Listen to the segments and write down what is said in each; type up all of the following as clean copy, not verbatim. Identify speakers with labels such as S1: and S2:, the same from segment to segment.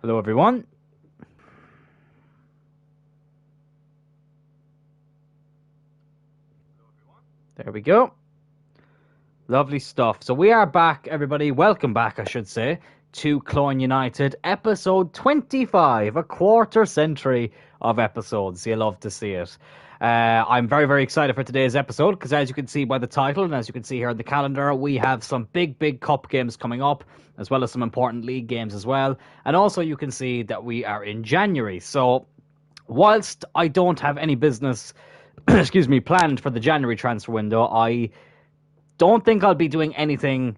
S1: Hello, everyone. There we go. Lovely stuff. So we are back, everybody. Welcome back, I should say, to Cloyne United, episode 25, a quarter century of episodes. You love to see it. I'm very, very excited for today's episode because, as you can see by the title and as you can see here in the calendar, we have some big cup games coming up, as well as some important league games as well. And also, you can see that we are in January. So, whilst I don't have any business, excuse me, planned for the January transfer window, I don't think I'll be doing anything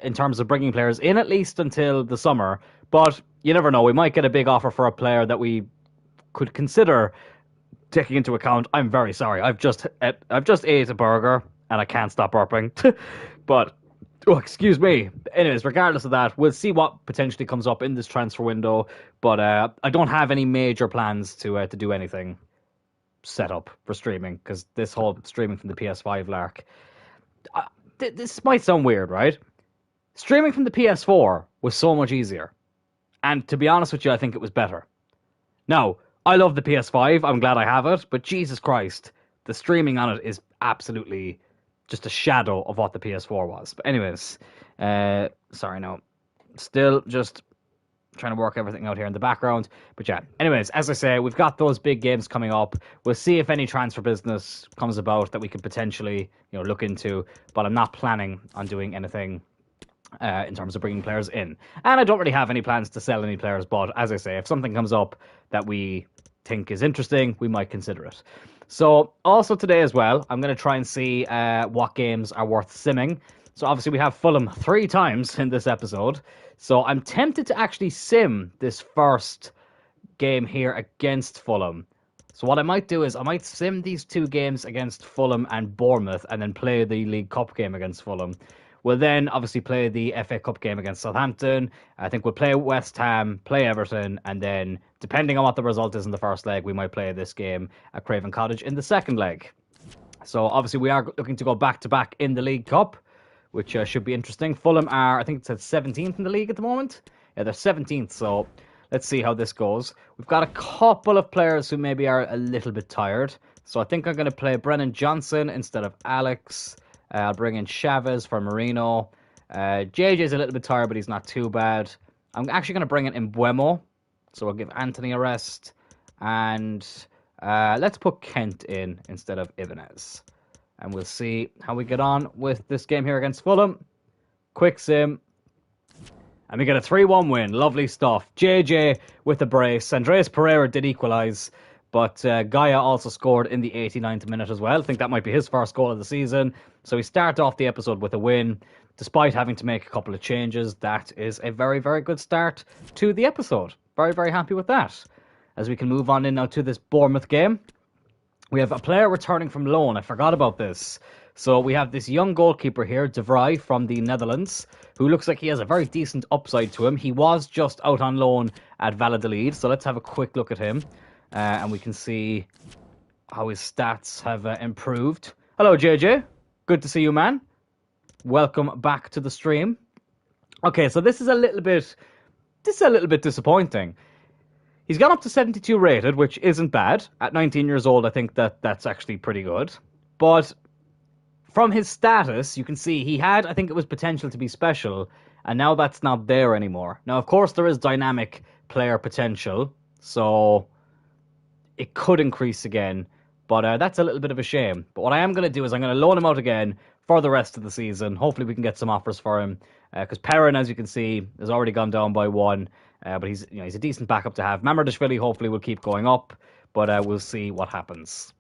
S1: in terms of bringing players in, at least until the summer. But you never know. We might get a big offer for a player that we could consider taking into account. I'm very sorry. I've just ate a burger and I can't stop burping. But excuse me. Anyways, regardless of that, we'll see what potentially comes up in this transfer window. But I don't have any major plans to do anything set up for streaming because this whole streaming from the PS5 lark. This might sound weird, right? Streaming from the PS4 was so much easier. And to be honest with you, I think it was better. Now, I love the PS5. I'm glad I have it. But Jesus Christ, the streaming on it is absolutely just a shadow of what the PS4 was. But anyways, sorry, no. Still just trying to work everything out here in the background. But yeah, anyways, as I say, we've got those big games coming up. We'll see if any transfer business comes about that we could potentially, look into. But I'm not planning on doing anything in terms of bringing players in. And I don't really have any plans to sell any players. But as I say, if something comes up that we think is interesting, we might consider it. So also today as well, I'm going to try and see what games are worth simming. So obviously we have Fulham 3 times in this episode. So I'm tempted to actually sim this first game here against Fulham. So what I might do is I might sim these 2 games against Fulham and Bournemouth and then play the League Cup game against Fulham. We'll then obviously play the FA Cup game against Southampton. I think we'll play West Ham, play Everton, and then depending on what the result is in the first leg, we might play this game at Craven Cottage in the second leg. So obviously we are looking to go back-to-back in the League Cup, which should be interesting. Fulham are, I think it said 17th in the league at the moment. Yeah, they're 17th, so let's see how this goes. We've got a couple of players who maybe are a little bit tired. So I think I'm going to play Brennan Johnson instead of Alex. I'll bring in Chavez for Marino. JJ's a little bit tired, but he's not too bad. I'm actually going to bring in Mbuemo. So we'll give Anthony a rest. And let's put Kent in instead of Ibanez. And we'll see how we get on with this game here against Fulham. Quick sim. And we get a 3-1 win. Lovely stuff. JJ with the brace. Andreas Pereira did equalise. But Gaia also scored in the 89th minute as well. I think that might be his first goal of the season. So we start off the episode with a win. Despite having to make a couple of changes, that is a very, very good start to the episode. Very, very happy with that. As we can move on in now to this Bournemouth game. We have a player returning from loan. I forgot about this. So we have this young goalkeeper here, De Vrij from the Netherlands, who looks like he has a very decent upside to him. He was just out on loan at Valladolid. So let's have a quick look at him. And we can see how his stats have improved. Hello, JJ. Good to see you, man. Welcome back to the stream. Okay, so this is a little bit disappointing. He's gone up to 72 rated, which isn't bad. At 19 years old, I think that's actually pretty good. But from his status, you can see he had, I think it was potential to be special, and now that's not there anymore. Now, of course, there is dynamic player potential, so it could increase again, but that's a little bit of a shame. But what I am going to do is I'm going to loan him out again for the rest of the season. Hopefully we can get some offers for him, because Perrin, as you can see, has already gone down by 1. But he's a decent backup to have. Mamardashvili hopefully will keep going up, but we'll see what happens.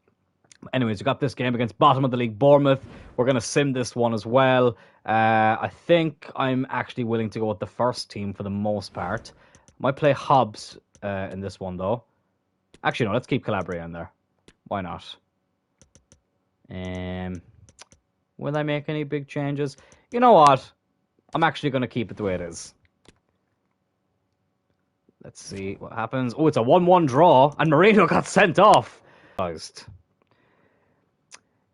S1: Anyways, we got this game against bottom of the league Bournemouth. We're going to sim this one as well. I think I'm actually willing to go with the first team for the most part. Might play Hobbs in this one though. Actually, no, let's keep Calabria in there. Why not? Will I make any big changes? You know what? I'm actually going to keep it the way it is. Let's see what happens. Oh, it's a 1-1 draw, and Marino got sent off.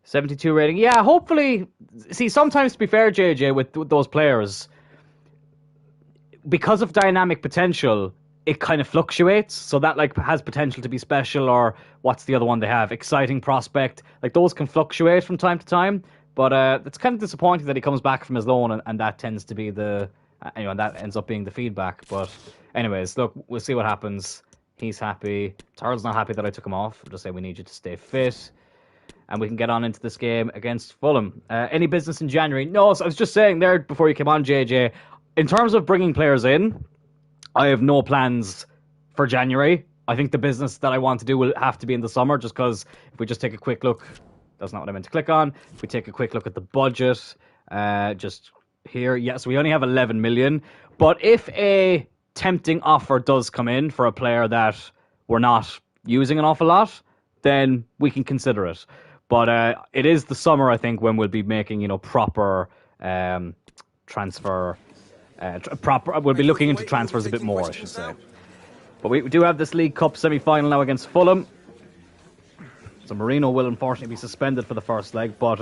S1: 72 rating. Yeah, hopefully. See, sometimes, to be fair, JJ, with those players, because of dynamic potential, it kind of fluctuates. So that like has potential to be special, or what's the other one they have? Exciting prospect. Like those can fluctuate from time to time. But it's kind of disappointing that he comes back from his loan, and that tends to be and that ends up being the feedback. But anyways, look, we'll see what happens. He's happy. Tarl's not happy that I took him off. I'll just say we need you to stay fit, and we can get on into this game against Fulham. Any business in January? No, so I was just saying there before you came on, JJ. In terms of bringing players in, I have no plans for January. I think the business that I want to do will have to be in the summer, just because if we just take a quick look, that's not what I meant to click on. If we take a quick look at the budget, just here, yes, we only have 11 million. But if a tempting offer does come in for a player that we're not using an awful lot, then we can consider it. But it is the summer, I think, when we'll be making, proper transfer. We'll be looking into transfers a bit more, I should say. But we do have this League Cup semi-final now against Fulham. So Marino will unfortunately be suspended for the first leg. But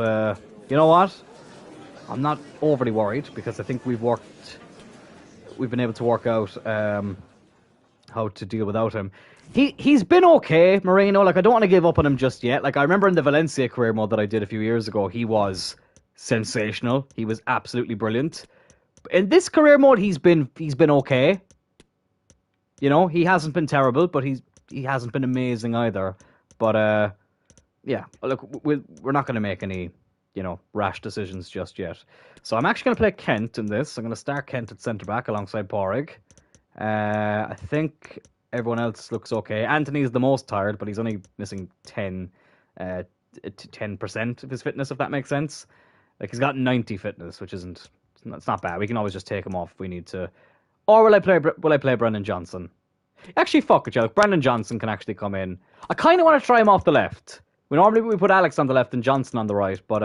S1: you know what? I'm not overly worried, because I think we've been able to work out how to deal without him. He's been okay, Marino. Like, I don't want to give up on him just yet. Like, I remember in the Valencia career mode that I did a few years ago, he was sensational. He was absolutely brilliant. In this career mode, he's been okay. He hasn't been terrible, but he hasn't been amazing either. But yeah, look, we're not going to make any rash decisions just yet. So I'm actually going to play Kent in this. I'm going to start Kent at centre back alongside Porrig. I think everyone else looks okay. Anthony's the most tired, but he's only missing 10% of his fitness, if that makes sense. Like, he's got 90 fitness, which isn't. It's not bad. We can always just take him off if we need to. Or will I play Brendan Johnson? Actually, fuck it, Look, Brendan Johnson can actually come in. I kind of want to try him off the left. Normally we put Alex on the left and Johnson on the right, but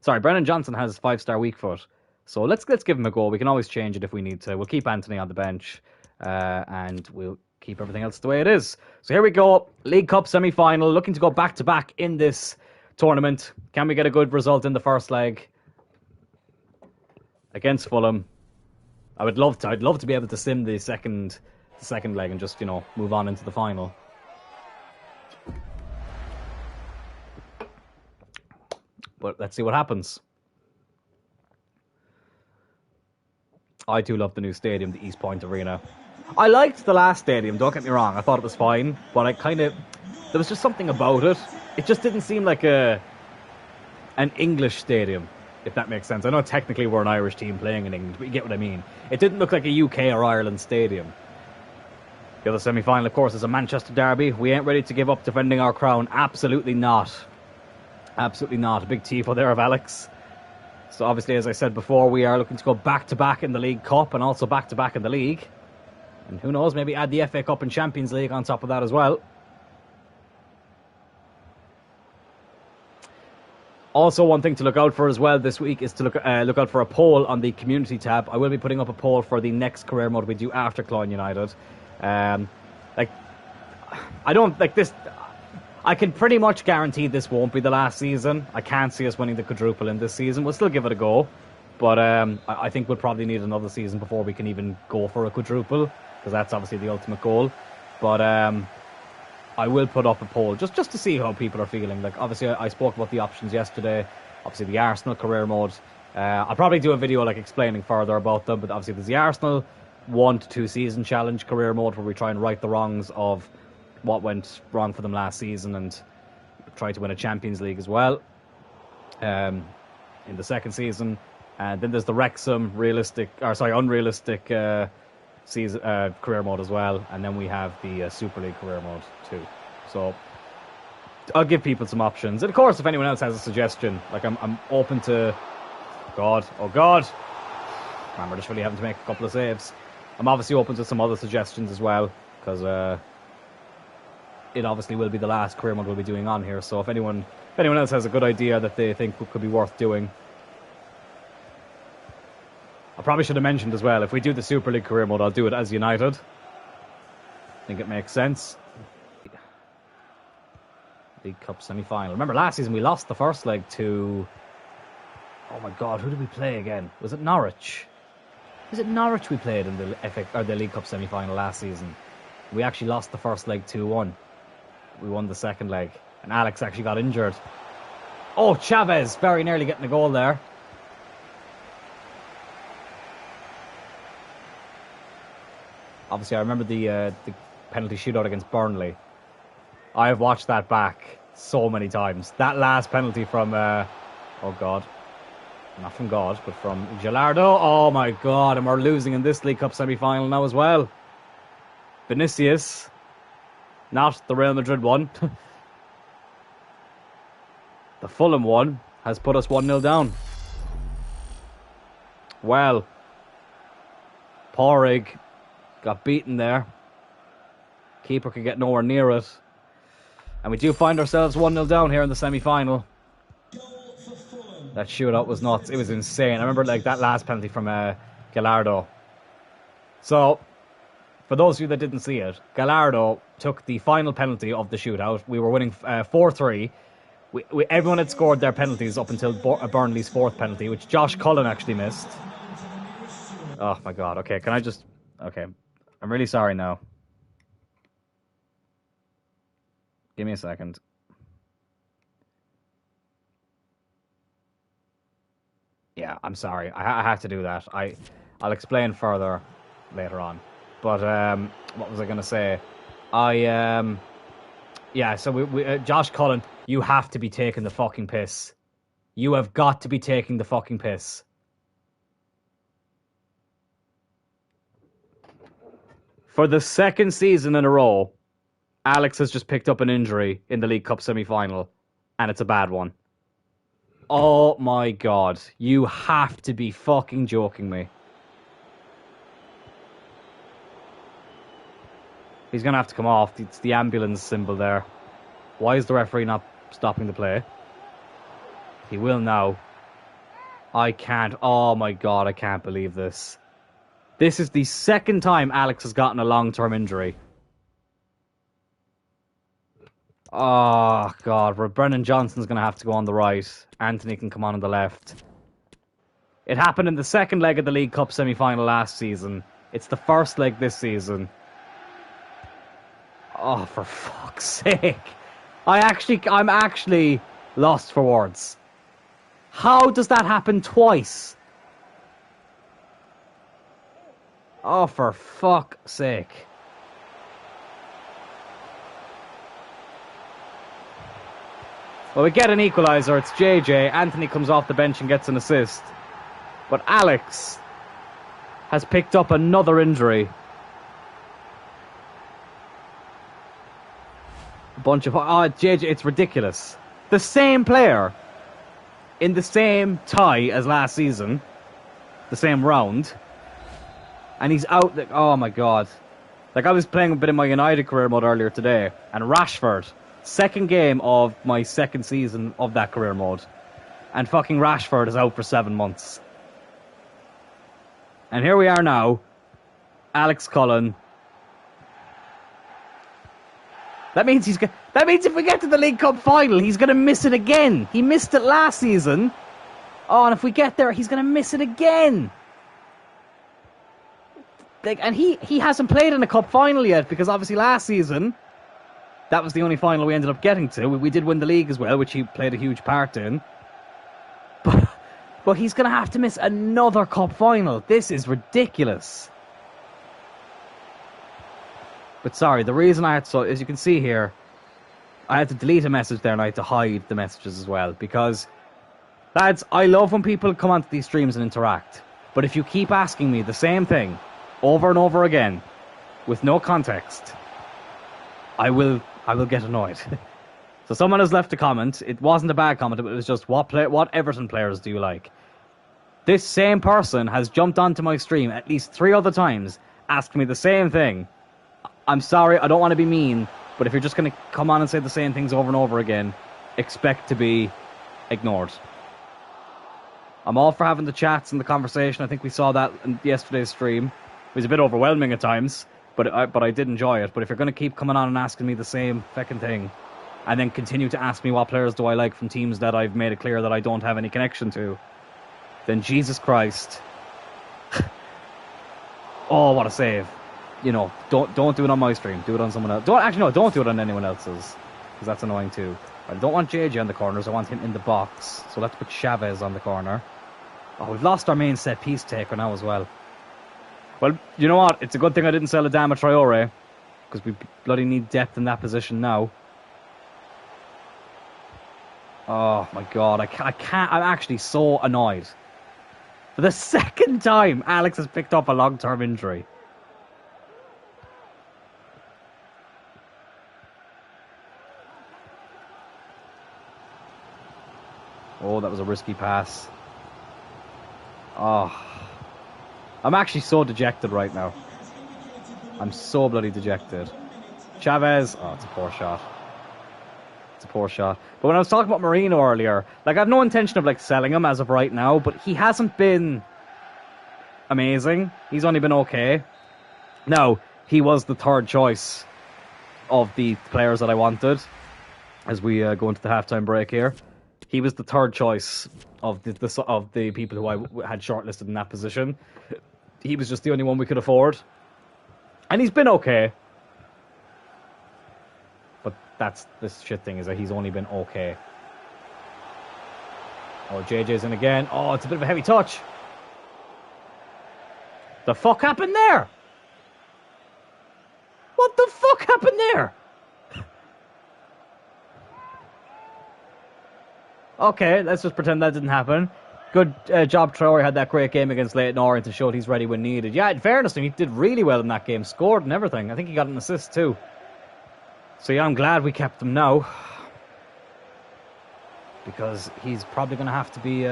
S1: Brendan Johnson has 5-star weak foot. So let's give him a go. We can always change it if we need to. We'll keep Anthony on the bench, and we'll keep everything else the way it is. So here we go. League Cup semi-final. Looking to go back-to-back in this tournament. Can we get a good result in the first leg against Fulham? I'd love to be able to sim the second leg and just, move on into the final. But let's see what happens. I do love the new stadium, the East Point Arena. I liked the last stadium, don't get me wrong. I thought it was fine, but there was just something about it. It just didn't seem like an English stadium, if that makes sense. I know technically we're an Irish team playing in England, but you get what I mean. It didn't look like a UK or Ireland stadium. The other semi-final, of course, is a Manchester derby. We ain't ready to give up defending our crown. Absolutely not. Absolutely not. A big tifo there of Alex. So obviously, as I said before, we are looking to go back-to-back in the League Cup and also back-to-back in the League. And who knows, maybe add the FA Cup and Champions League on top of that as well. Also, one thing to look out for as well this week is to look out for a poll on the community tab. I will be putting up a poll for the next career mode we do after Cloyne United. I don't like this. I can pretty much guarantee this won't be the last season. I can't see us winning the quadruple in this season. We'll still give it a go, but I think we'll probably need another season before we can even go for a quadruple, because that's obviously the ultimate goal. But I will put up a poll just to see how people are feeling. Like, obviously, I spoke about the options yesterday. Obviously, the Arsenal career mode. I'll probably do a video explaining further about them. But obviously, there's the Arsenal 1 to 2 season challenge career mode, where we try and right the wrongs of what went wrong for them last season and try to win a Champions League as well in the second season. And then there's the Wrexham unrealistic season career mode as well. And then we have the Super League career mode too. So I'll give people some options. And of course, if anyone else has a suggestion, I'm open to... Oh God. Man, we're just really having to make a couple of saves. I'm obviously open to some other suggestions as well, because it obviously will be the last career mode we'll be doing on here. So if anyone else has a good idea that they think could be worth doing, I probably should have mentioned as well, if we do the Super League career mode, I'll do it as United. I think it makes sense. League Cup semi-final. Remember last season we lost the first leg to... Oh my God, who did we play again? Was it Norwich? Was it Norwich we played in the or the League Cup semi-final last season? We actually lost the first leg 2-1. We won the second leg, and Alex actually got injured. Oh, Chavez very nearly getting a goal there. Obviously, I remember the penalty shootout against Burnley. I have watched that back so many times. That last penalty from, oh God, not from God, but from Gilardo. Oh my God, and we're losing in this League Cup semi-final now as well. Vinicius, not the Real Madrid one. The Fulham one has put us 1-0 down. Well, Porrig got beaten there. Keeper could get nowhere near it. And we do find ourselves 1-0 down here in the semi-final. That shootout was nuts. It was insane. I remember like that last penalty from Gallardo. So, for those of you that didn't see it, Gallardo took the final penalty of the shootout. We were winning 4-3. Everyone had scored their penalties up until Burnley's fourth penalty, which Josh Cullen actually missed. Oh my God. Okay, can I just... Okay, I'm really sorry now. Give me a second. Yeah, I'm sorry. I have to do that. I'll explain further later on. But what was I going to say? Yeah, so we Josh Cullen, you have to be taking the fucking piss. You have got to be taking the fucking piss. For the second season in a row, Alex has just picked up an injury in the League Cup semi-final, and it's a bad one. Oh my God, you have to be fucking joking me. He's going to have to come off. It's the ambulance symbol there. Why is the referee not stopping the play? He will now. I can't. Oh my God, I can't believe this. This is the second time Alex has gotten a long-term injury. Oh God, Brennan Johnson's going to have to go on the right. Anthony can come on the left. It happened in the second leg of the League Cup semi-final last season. It's the first leg this season. Oh, for fuck's sake. I'm actually lost for words. How does that happen twice? Oh, for fuck's sake. Well, we get an equaliser. It's JJ. Anthony comes off the bench and gets an assist. But Alex has picked up another injury. A bunch of... Oh, JJ, it's ridiculous. The same player in the same tie as last season. The same round. And he's out... Oh, my God. Like, I was playing a bit in my United career mode earlier today. And Rashford... Second game of my second season of that career mode. And fucking Rashford is out for 7 months. And here we are now. Alex Cullen. That means if we get to the League Cup final, he's going to miss it again. He missed it last season. Oh, and if we get there, he's going to miss it again. And he hasn't played in a cup final yet, because obviously last season... That was the only final we ended up getting to. We did win the league as well, which he played a huge part in. But he's going to have to miss another cup final. This is ridiculous. But sorry, the reason I had to... So, as you can see here, I had to delete a message there and I had to hide the messages as well. Because, lads, I love when people come onto these streams and interact. But if you keep asking me the same thing over and over again, with no context, I will get annoyed. So someone has left a comment. It wasn't a bad comment, but it was just, what Everton players do you like? This same person has jumped onto my stream at least 3 other times, asked me the same thing. I'm sorry, I don't want to be mean, but if you're just going to come on and say the same things over and over again, expect to be ignored. I'm all for having the chats and the conversation. I think we saw that in yesterday's stream. It was a bit overwhelming at times. But I did enjoy it. But if you're going to keep coming on and asking me the same fucking thing, and then continue to ask me what players do I like from teams that I've made it clear that I don't have any connection to, then Jesus Christ, Oh, what a save. You know, don't do it on my stream. Do it on someone else. Don't do it on anyone else's. Because that's annoying too. I don't want JJ on the corners. I want him in the box. So let's put Chavez on the corner. Oh, we've lost our main set piece taker now as well. Well, you know what? It's a good thing I didn't sell Adama Traore. Because we bloody need depth in that position now. Oh my god, I can't. I'm actually so annoyed. For the second time, Alex has picked up a long-term injury. Oh, that was a risky pass. Oh. I'm actually so dejected right now. I'm so bloody dejected. Chavez. Oh, it's a poor shot. It's a poor shot. But when I was talking about Marino earlier, like, I have no intention of, like, selling him as of right now, but he hasn't been amazing. He's only been okay. Now, he was the third choice of the players that I wanted as we go into the halftime break here. He was the third choice of the people who I had shortlisted in that position. He was just the only one we could afford. And he's been okay. But that's this shit thing, is that he's only been okay. Oh, JJ's in again. Oh, it's a bit of a heavy touch. The fuck happened there? What the fuck happened there? Okay, let's just pretend that didn't happen. Good job, Traore had that great game against Leyton Orient to show he's ready when needed. Yeah, in fairness to him, he did really well in that game. Scored and everything. I think he got an assist too. So yeah, I'm glad we kept him now. Because he's probably going to have to be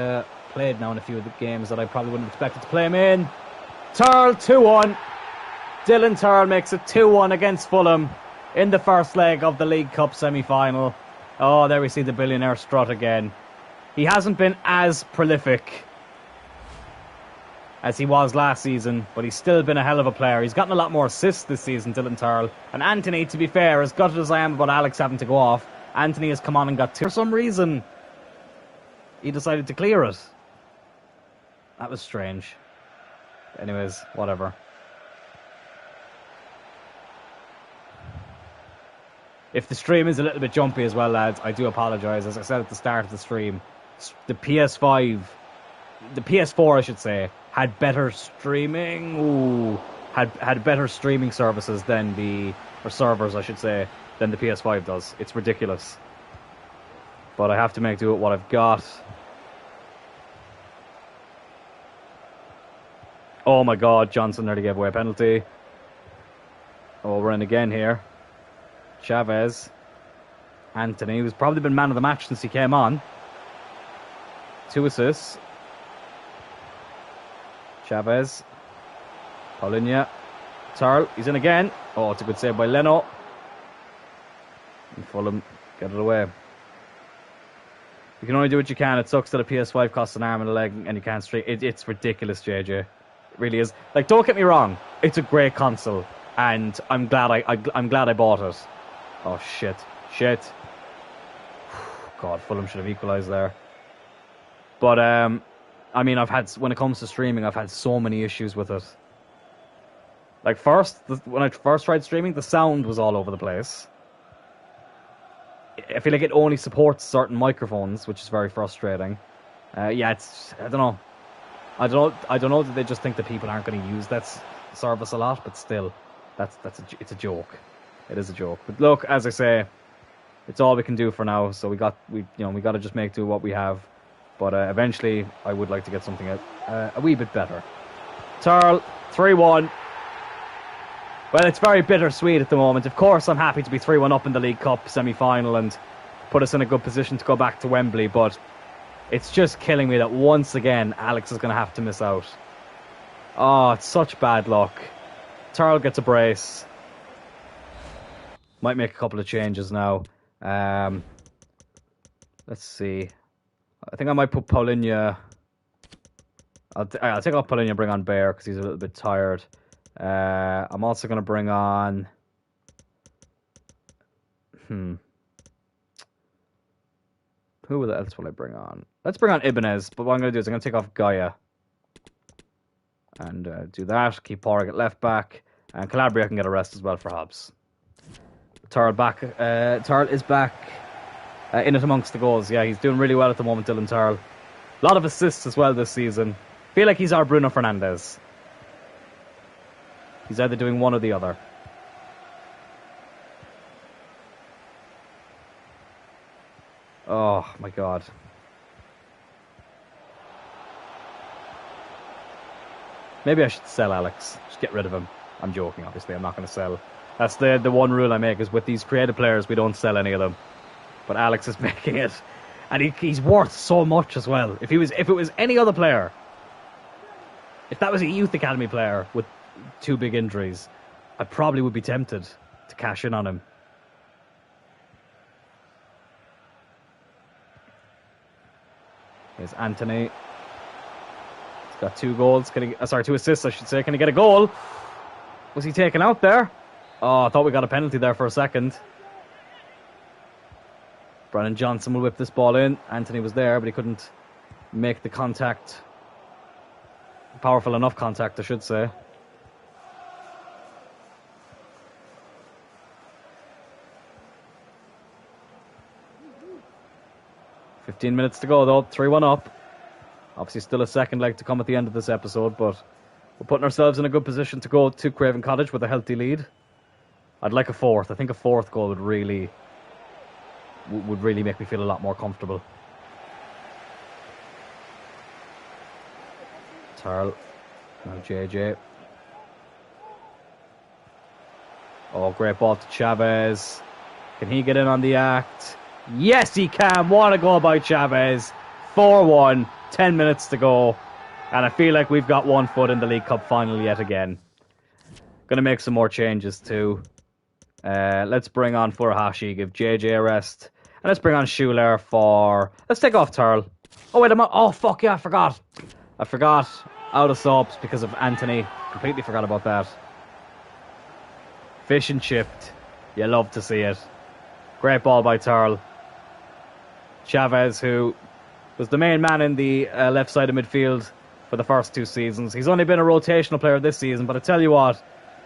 S1: played now in a few of the games that I probably wouldn't have expected to play him in. Turl, 2-1. Dylan Turl makes it 2-1 against Fulham in the first leg of the League Cup semi-final. Oh, there we see the billionaire strut again. He hasn't been as prolific as he was last season, but he's still been a hell of a player. He's gotten a lot more assists this season, Dylan Turl. And Anthony, to be fair, as gutted as I am about Alex having to go off, Anthony has come on and got two. For some reason, he decided to clear it. That was strange. Anyways, whatever. If the stream is a little bit jumpy as well, lads, I do apologise. As I said at the start of the stream, the PS4, I should say, had better streaming. Ooh, had better streaming services than or servers, I should say, than the PS5 does. It's ridiculous. But I have to make do with what I've got. Oh my god, Johnson nearly gave away a penalty. Oh, we're in again here. Chavez. Anthony, who's probably been man of the match since he came on. 2 assists. Chavez. Paulinho. Turl, he's in again. Oh, it's a good save by Leno. And Fulham get it away. You can only do what you can. It sucks that a PS5 costs an arm and a leg and you can't stream. It's ridiculous, JJ. It really is. Like, don't get me wrong. It's a great console. And I'm glad I'm glad I bought it. Oh, shit. Shit. God, Fulham should have equalised there. But, I mean, when it comes to streaming, I've had so many issues with it. Like, when I first tried streaming, the sound was all over the place. I feel like it only supports certain microphones, which is very frustrating. Yeah, I don't know. I don't know that they just think that people aren't going to use that service a lot, but still, it's a joke. It is a joke. But look, as I say, it's all we can do for now. So we got to just make do what we have. But eventually, I would like to get something a wee bit better. Turl, 3-1. Well, it's very bittersweet at the moment. Of course, I'm happy to be 3-1 up in the League Cup semi-final and put us in a good position to go back to Wembley. But it's just killing me that once again, Alex is going to have to miss out. Oh, it's such bad luck. Turl gets a brace. Might make a couple of changes now. Let's see. I think I might put Paulinho. I'll take off Paulinho and bring on Bear because he's a little bit tired. I'm also going to bring on... Who else will I bring on? Let's bring on Ibanez, but what I'm going to do is I'm going to take off Gaia. And do that. Keep Porrig at left back. And Calabria can get a rest as well for Hobbs. Turl back. Turl is back in it amongst the goals. Yeah, he's doing really well at the moment, Dylan Turl. A lot of assists as well this season. Feel like he's our Bruno Fernandes. He's either doing one or the other. Oh, my God. Maybe I should sell Alex. Just get rid of him. I'm joking, obviously. I'm not going to sell. That's the one rule I make, is with these creative players, we don't sell any of them. But Alex is making it. And he's worth so much as well. If it was any other player, if that was a youth academy player with 2 big injuries, I probably would be tempted to cash in on him. Here's Anthony. He's got 2 goals. 2 assists, I should say. Can he get a goal? Was he taken out there? Oh, I thought we got a penalty there for a second. Brennan Johnson will whip this ball in. Anthony was there, but he couldn't make the contact. Powerful enough contact, I should say. "15 minutes to go, though. 3-1 up. Obviously, still a second leg to come at the end of this episode, but we're putting ourselves in a good position to go to Craven Cottage with a healthy lead. I'd like a fourth. I think a fourth goal would really make me feel a lot more comfortable. Turl. Now JJ. Oh, great ball to Chavez. Can he get in on the act? Yes, he can. What a goal by Chavez. 4-1. 10 minutes to go. And I feel like we've got one foot in the League Cup final yet again. Going to make some more changes too. Let's bring on Furuhashi, give JJ a rest. And let's bring on Schuler for... Let's take off Turl. Oh, wait, oh, fuck yeah, I forgot. Out of subs because of Anthony. Completely forgot about that. Fish and chipped. You love to see it. Great ball by Turl. Chavez, who was the main man in the left side of midfield for the first 2 seasons. He's only been a rotational player this season, but I tell you what,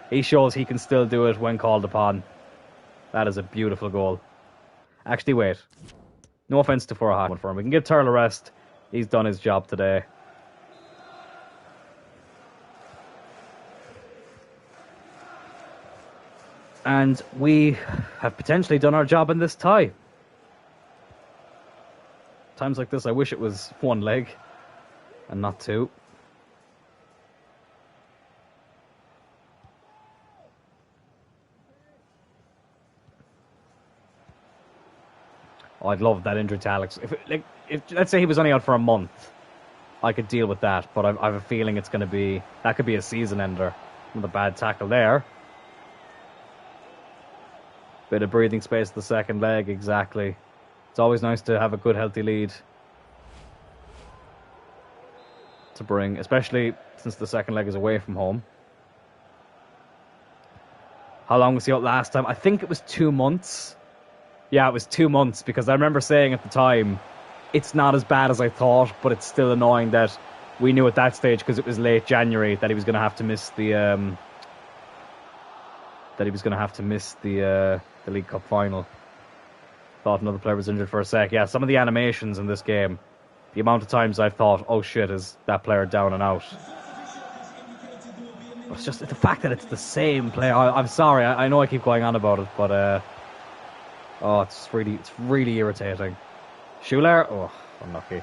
S1: he shows he can still do it when called upon. That is a beautiful goal. Actually, wait. No offence to Furuhashi for him. We can give Turl a rest. He's done his job today. And we have potentially done our job in this tie. Times like this, I wish it was 1 leg and not 2. Oh, I'd love that injury to Alex. If let's say he was only out for a month, I could deal with that. But I have a feeling it's going to be... That could be a season ender. With a bad tackle there. Bit of breathing space at the second leg, exactly. It's always nice to have a good, healthy lead to bring, especially since the second leg is away from home. How long was he out last time? I think it was 2 months. Yeah, it was 2 months, because I remember saying at the time, it's not as bad as I thought, but it's still annoying that we knew at that stage, because it was late January, that he was going to have to miss the the League Cup final. Thought another player was injured for a sec. Yeah, some of the animations in this game, the amount of times I've thought, oh shit, is that player down and out? But it's just the fact that it's the same player. I'm sorry, I know I keep going on about it, but oh, it's really irritating. Schuler, oh, unlucky.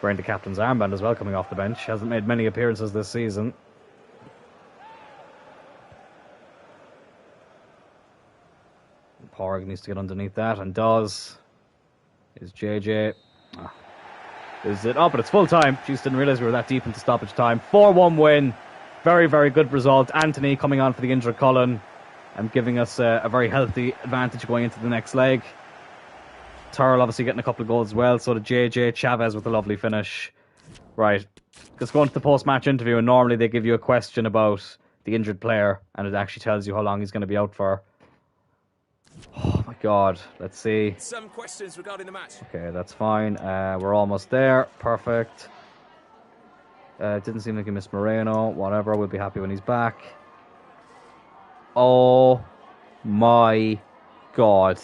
S1: Wearing the captain's armband as well, coming off the bench. Hasn't made many appearances this season. Porrig needs to get underneath that, and does. Is JJ. Is it? Oh, but it's full time. Just didn't realise we were that deep into stoppage time. 4-1 win. Very, very good result. Anthony coming on for the injured Cullen and giving us a very healthy advantage going into the next leg. Turl obviously getting a couple of goals as well. So did JJ. Chavez with a lovely finish. Right. Let's go into the post-match interview, and normally they give you a question about the injured player, and it actually tells you how long he's going to be out for. Oh my god, let's see.
S2: Some questions regarding the match.
S1: Okay, that's fine. We're almost there. Perfect. Didn't seem like he missed Moreno. Whatever, we'll be happy when he's back. Oh my god.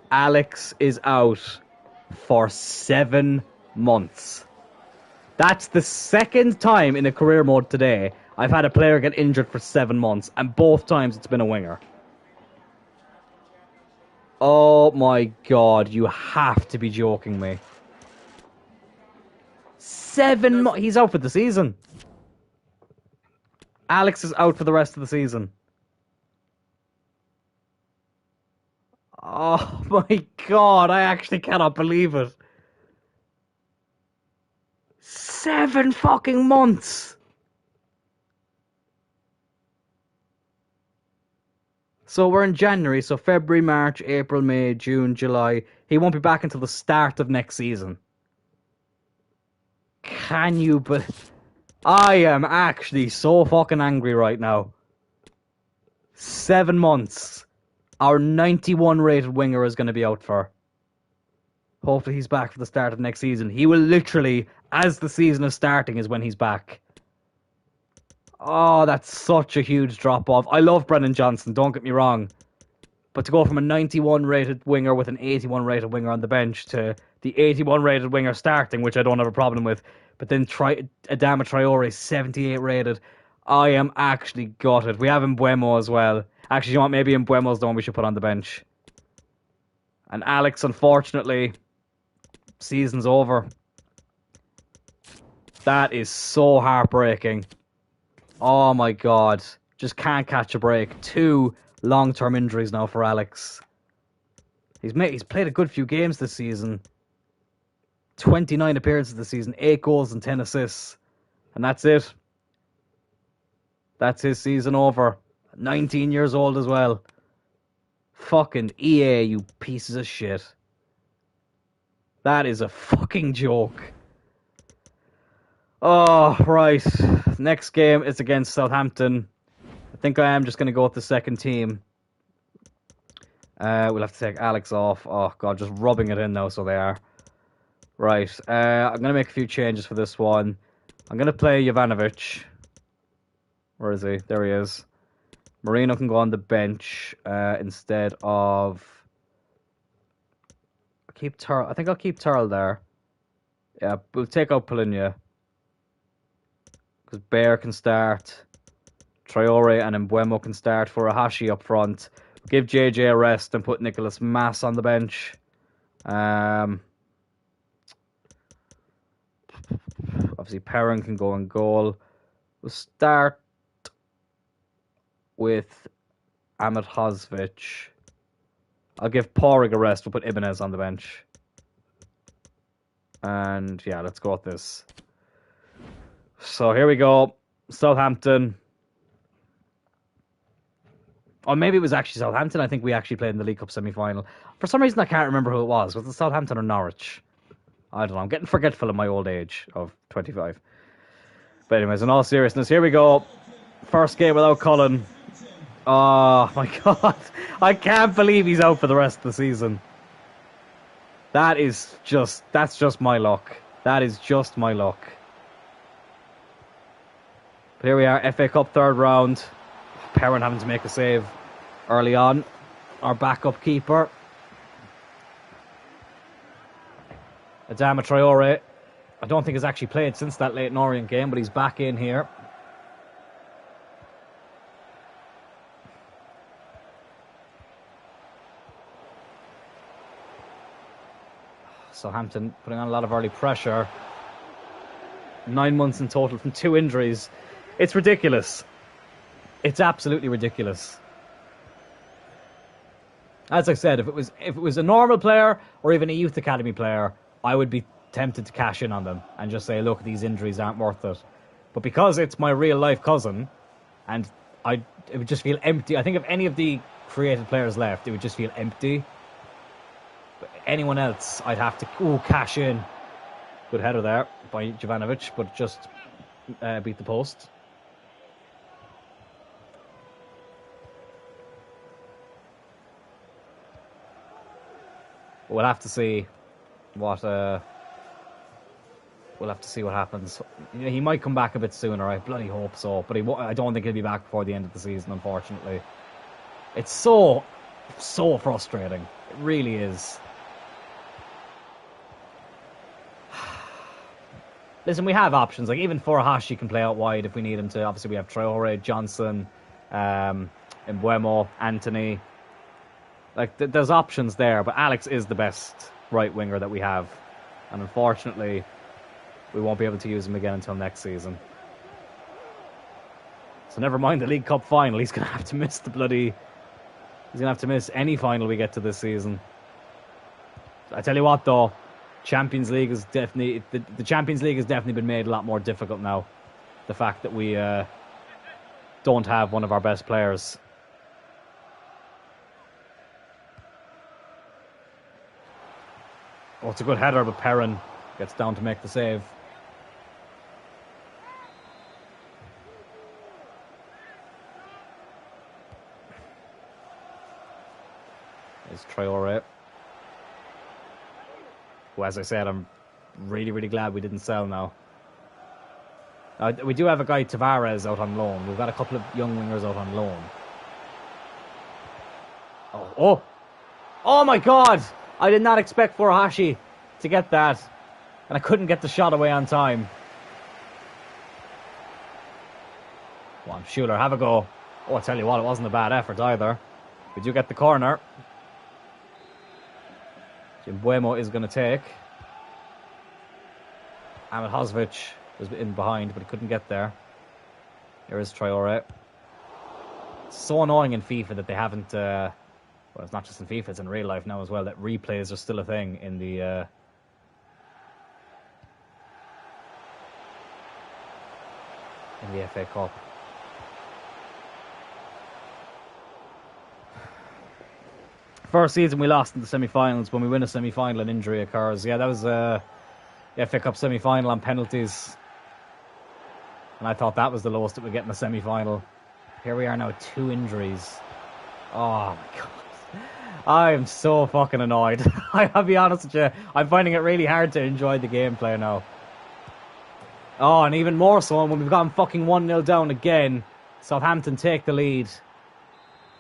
S1: Alex is out for 7 months. That's the second time in a career mode today I've had a player get injured for 7 months, and both times it's been a winger. Oh my god, you have to be joking me. 7 months. He's out for the season. Alex is out for the rest of the season. Oh my god, I actually cannot believe it. 7 fucking months. So we're in January, so February, March, April, May, June, July. He won't be back until the start of next season. Can you I am actually so fucking angry right now. 7 months. Our 91 rated winger is going to be out for. Hopefully he's back for the start of next season. He will literally, as the season is starting, is when he's back. Oh, that's such a huge drop off. I love Brennan Johnson, don't get me wrong. But to go from a 91 rated winger with an 81 rated winger on the bench to the 81 rated winger starting, which I don't have a problem with, but then Adama Traore 78 rated, I am actually gutted. We have Mbuemo as well. Actually, you know what? Maybe Mbuemo's the one we should put on the bench. And Alex, unfortunately, season's over. That is so heartbreaking. Oh my god. Just can't catch a break. 2 long-term injuries now for Alex. He's played a good few games this season. 29 appearances this season, 8 goals and 10 assists. And that's it. That's his season over. 19 years old as well. Fucking EA, you pieces of shit. That is a fucking joke. Oh, right. Next game is against Southampton. I think I am just going to go with the second team. We'll have to take Alex off. Oh, God, just rubbing it in now, so they are. Right. I'm going to make a few changes for this one. I'm going to play Jovanovic. Where is he? There he is. Marino can go on the bench instead of... I think I'll keep Turl there. Yeah, we'll take out Polinia. Because Bear can start. Traore and Mbuemo can start. For Furuhashi up front. Give JJ a rest and put Nicholas Mass on the bench. Obviously, Perrin can go in goal. We'll start with Ahmed Hosvich. I'll give Porig a rest. We'll put Ibanez on the bench. And yeah, let's go with this. So here we go. Southampton. Or maybe it was actually Southampton. I think we actually played in the League Cup semi-final. For some reason, I can't remember who it was. Was it Southampton or Norwich? I don't know. I'm getting forgetful in my old age of 25. But anyways, in all seriousness, here we go. First game without Cullen. Oh, my God. I can't believe he's out for the rest of the season. That's just my luck. That is just my luck. But here we are, FA Cup third round. Perrin having to make a save early on. Our backup keeper. Adama Traore. I don't think he's actually played since that Leyton Orient game, but he's back in here. Southampton putting on a lot of early pressure. 9 months in total from 2 injuries. It's ridiculous. It's absolutely ridiculous. As I said, if it was a normal player or even a youth academy player, I would be tempted to cash in on them and just say, look, these injuries aren't worth it. But because it's my real life cousin, and it would just feel empty. I think if any of the created players left, it would just feel empty. But anyone else, I'd have to cash in. Good header there by Jovanovic, but just beat the post. We'll have to see what We'll have to see what happens. You know, he might come back a bit sooner. I bloody hope so. But I don't think he'll be back before the end of the season, unfortunately. It's so frustrating. It really is. Listen, we have options. Like, even Furuhashi can play out wide if we need him to. Obviously, we have Traore, Johnson, Mbuemo, Anthony. Like, there's options there, but Alex is the best right winger that we have. And unfortunately, we won't be able to use him again until next season. So never mind the League Cup final. He's going to have to miss the bloody... He's going to have to miss any final we get to this season. I tell you what, though. Champions League is definitely... The Champions League has definitely been made a lot more difficult now. The fact that we don't have one of our best players. Oh, it's a good header, but Perrin gets down to make the save. There's Traore. Who, as I said, I'm really, really glad we didn't sell now. We do have a guy, Tavares, out on loan. We've got a couple of young wingers out on loan. Oh my God! I did not expect Furuhashi to get that. And I couldn't get the shot away on time. Come on, Schuler, have a go. Oh, I tell you what, it wasn't a bad effort either. We do get the corner. Mbuemo is going to take. Ahmed Hosvic was in behind, but he couldn't get there. Here is Traore. It's so annoying in FIFA that they haven't... well, it's not just in FIFA, it's in real life now as well, that replays are still a thing in the FA Cup. First season we lost in the semi-finals. When we win a semi-final, an injury occurs. Yeah, that was the FA Cup semi-final on penalties. And I thought that was the lowest that we'd get in the semi-final. Here we are now, 2 injuries. Oh my God. I am so fucking annoyed. I'll be honest with you. I'm finding it really hard to enjoy the gameplay now. Oh, and even more so when we've gone fucking 1-0 down again. Southampton take the lead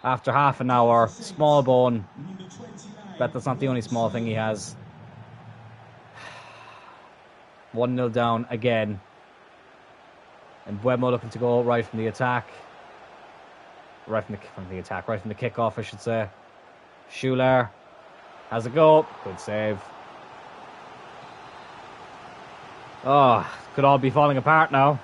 S1: after half an hour. Small bone. Bet that's not the only small thing he has. 1-0 down again. And Mbuemo looking to go right from the attack. Right from the attack. Right from the kickoff, I should say. Schuler has a go. Good save. Oh, could all be falling apart now.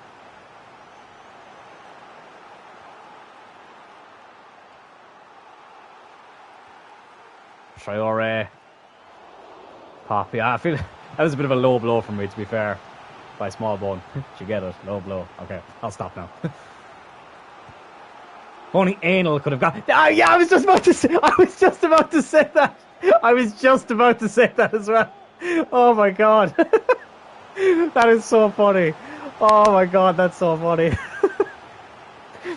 S1: Traore. Pop. Yeah, I feel that was a bit of a low blow from me, to be fair. By small bone. Did you get it? Low blow. Okay, I'll stop now. Only anal could have got. Ah, yeah, I was just about to say that. I was just about to say that as well. Oh my God. That is so funny. Oh my God, that's so funny.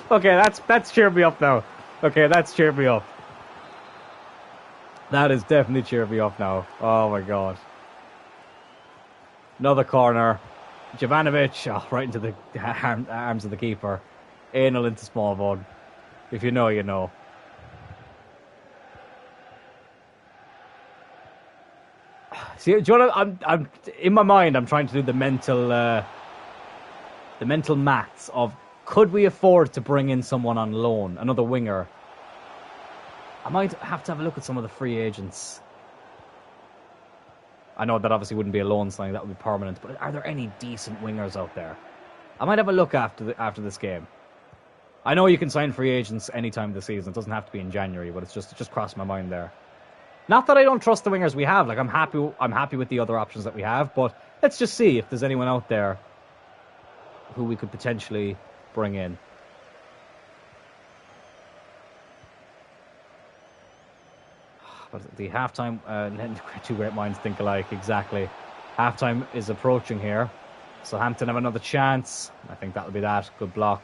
S1: Okay, that's cheered me up now. Okay, that's cheered me up. That is definitely cheered me up now. Oh my God. Another corner. Jovanovic, right into the arms of the keeper. Anal into small bone. If you know, you know. See, do you know what I'm in my mind? I'm trying to do the mental maths of could we afford to bring in someone on loan, another winger? I might have to have a look at some of the free agents. I know that obviously wouldn't be a loan signing; that would be permanent. But are there any decent wingers out there? I might have a look after this game. I know you can sign free agents any time this season. It doesn't have to be in January, but it just crossed my mind there. Not that I don't trust the wingers we have. Like I'm happy with the other options that we have, but let's just see if there's anyone out there who we could potentially bring in. But the halftime, two great minds think alike. Exactly. Halftime is approaching here. Southampton have another chance. I think that'll be that. Good block.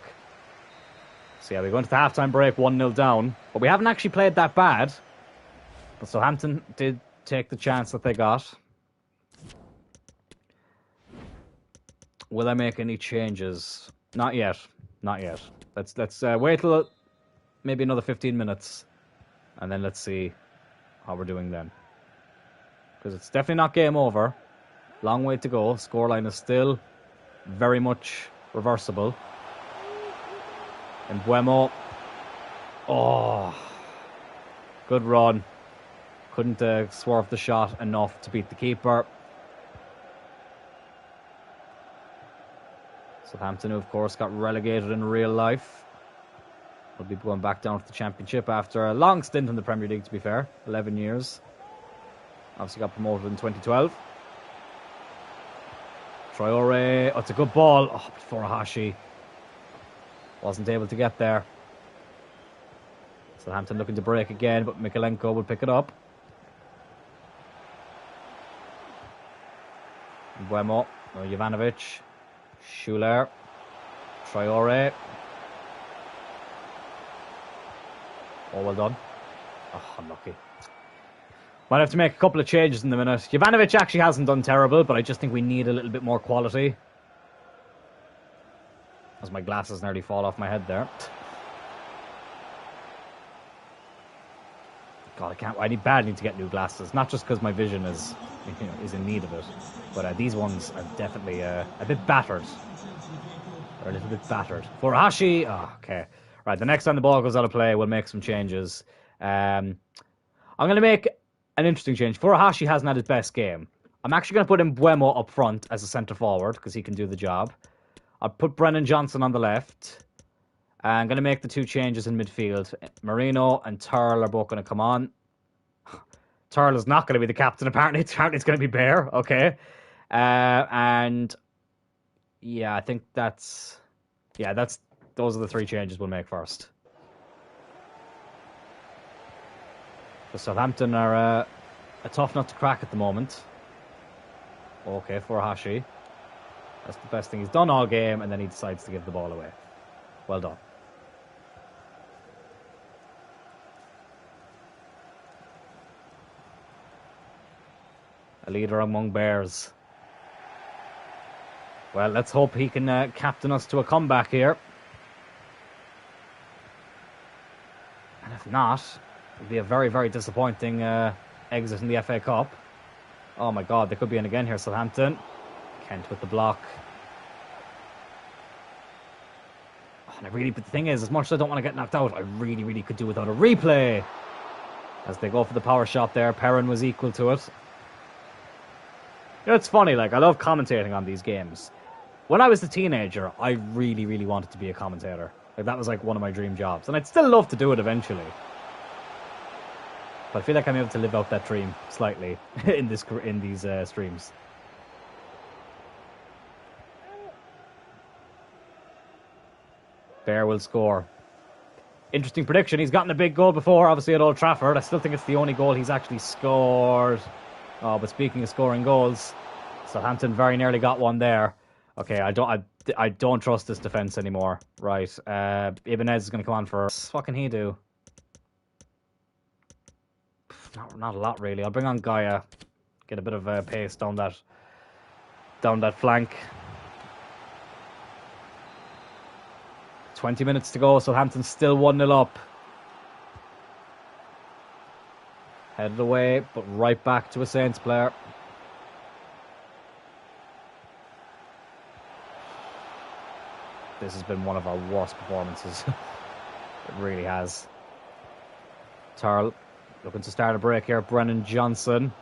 S1: So yeah, we go into the halftime break 1-0 down. But we haven't actually played that bad. But Southampton did take the chance that they got. Will I make any changes? Not yet. Not yet. Let's wait till maybe another 15 minutes, and then let's see how we're doing then. Because it's definitely not game over. Long way to go. Scoreline is still very much reversible. And Buemo. Oh, good run. Couldn't swerve the shot enough to beat the keeper. Southampton, who of course got relegated in real life, will be going back down to the Championship after a long stint in the Premier League, to be fair. 11 years. Obviously got promoted in 2012. Traore. Oh, it's a good ball. Oh, but Furuhashi wasn't able to get there. Southampton looking to break again, but Mikalenko will pick it up. Buemo. Jovanovic. Schuler. Traore. Oh, well done. Oh, unlucky. Might have to make a couple of changes in the minute. Jovanovic actually hasn't done terrible, but I just think we need a little bit more quality. As my glasses nearly fall off my head there. God, I badly need to get new glasses. Not just because my vision is, is in need of it, but these ones are definitely a bit battered. They're a little bit battered. Furuhashi. Oh, okay. Right, the next time the ball goes out of play, we'll make some changes. I'm going to make an interesting change. Furuhashi hasn't had his best game. I'm actually going to put in Buemo up front as a centre forward because he can do the job. I'll put Brennan Johnson on the left. I'm going to make the two changes in midfield. Marino and Turl are both going to come on. Turl is not going to be the captain, apparently. Apparently it's going to be Bear. Okay. And yeah, I think those are the three changes we'll make first. The Southampton are a tough nut to crack at the moment. Okay, Furuhashi. That's the best thing he's done all game, and then he decides to give the ball away. Well done. A leader among Bears. Well, let's hope he can captain us to a comeback here. And if not, it'll be a very, very disappointing exit in the FA Cup. Oh my God, they could be in again here, Southampton. Kent with the block. Oh, but the thing is, as much as I don't want to get knocked out, I really, really could do without a replay. As they go for the power shot there, Perrin was equal to it. It's funny, I love commentating on these games. When I was a teenager, I really, really wanted to be a commentator. That was one of my dream jobs. And I'd still love to do it eventually. But I feel like I'm able to live out that dream slightly in these streams. Bear will score. Interesting prediction. He's gotten a big goal before, obviously at Old Trafford. I still think it's the only goal he's actually scored. Oh, but speaking of scoring goals, Southampton very nearly got one there. Okay, I don't trust this defense anymore. Right, Ibanez is going to come on for. What can he do? Not a lot really. I'll bring on Gaia, get a bit of pace down that flank. 20 minutes to go. Southampton still 1-0 up. Headed away, but right back to a Saints player. This has been one of our worst performances. It really has. Turl looking to start a break here. Brennan Johnson.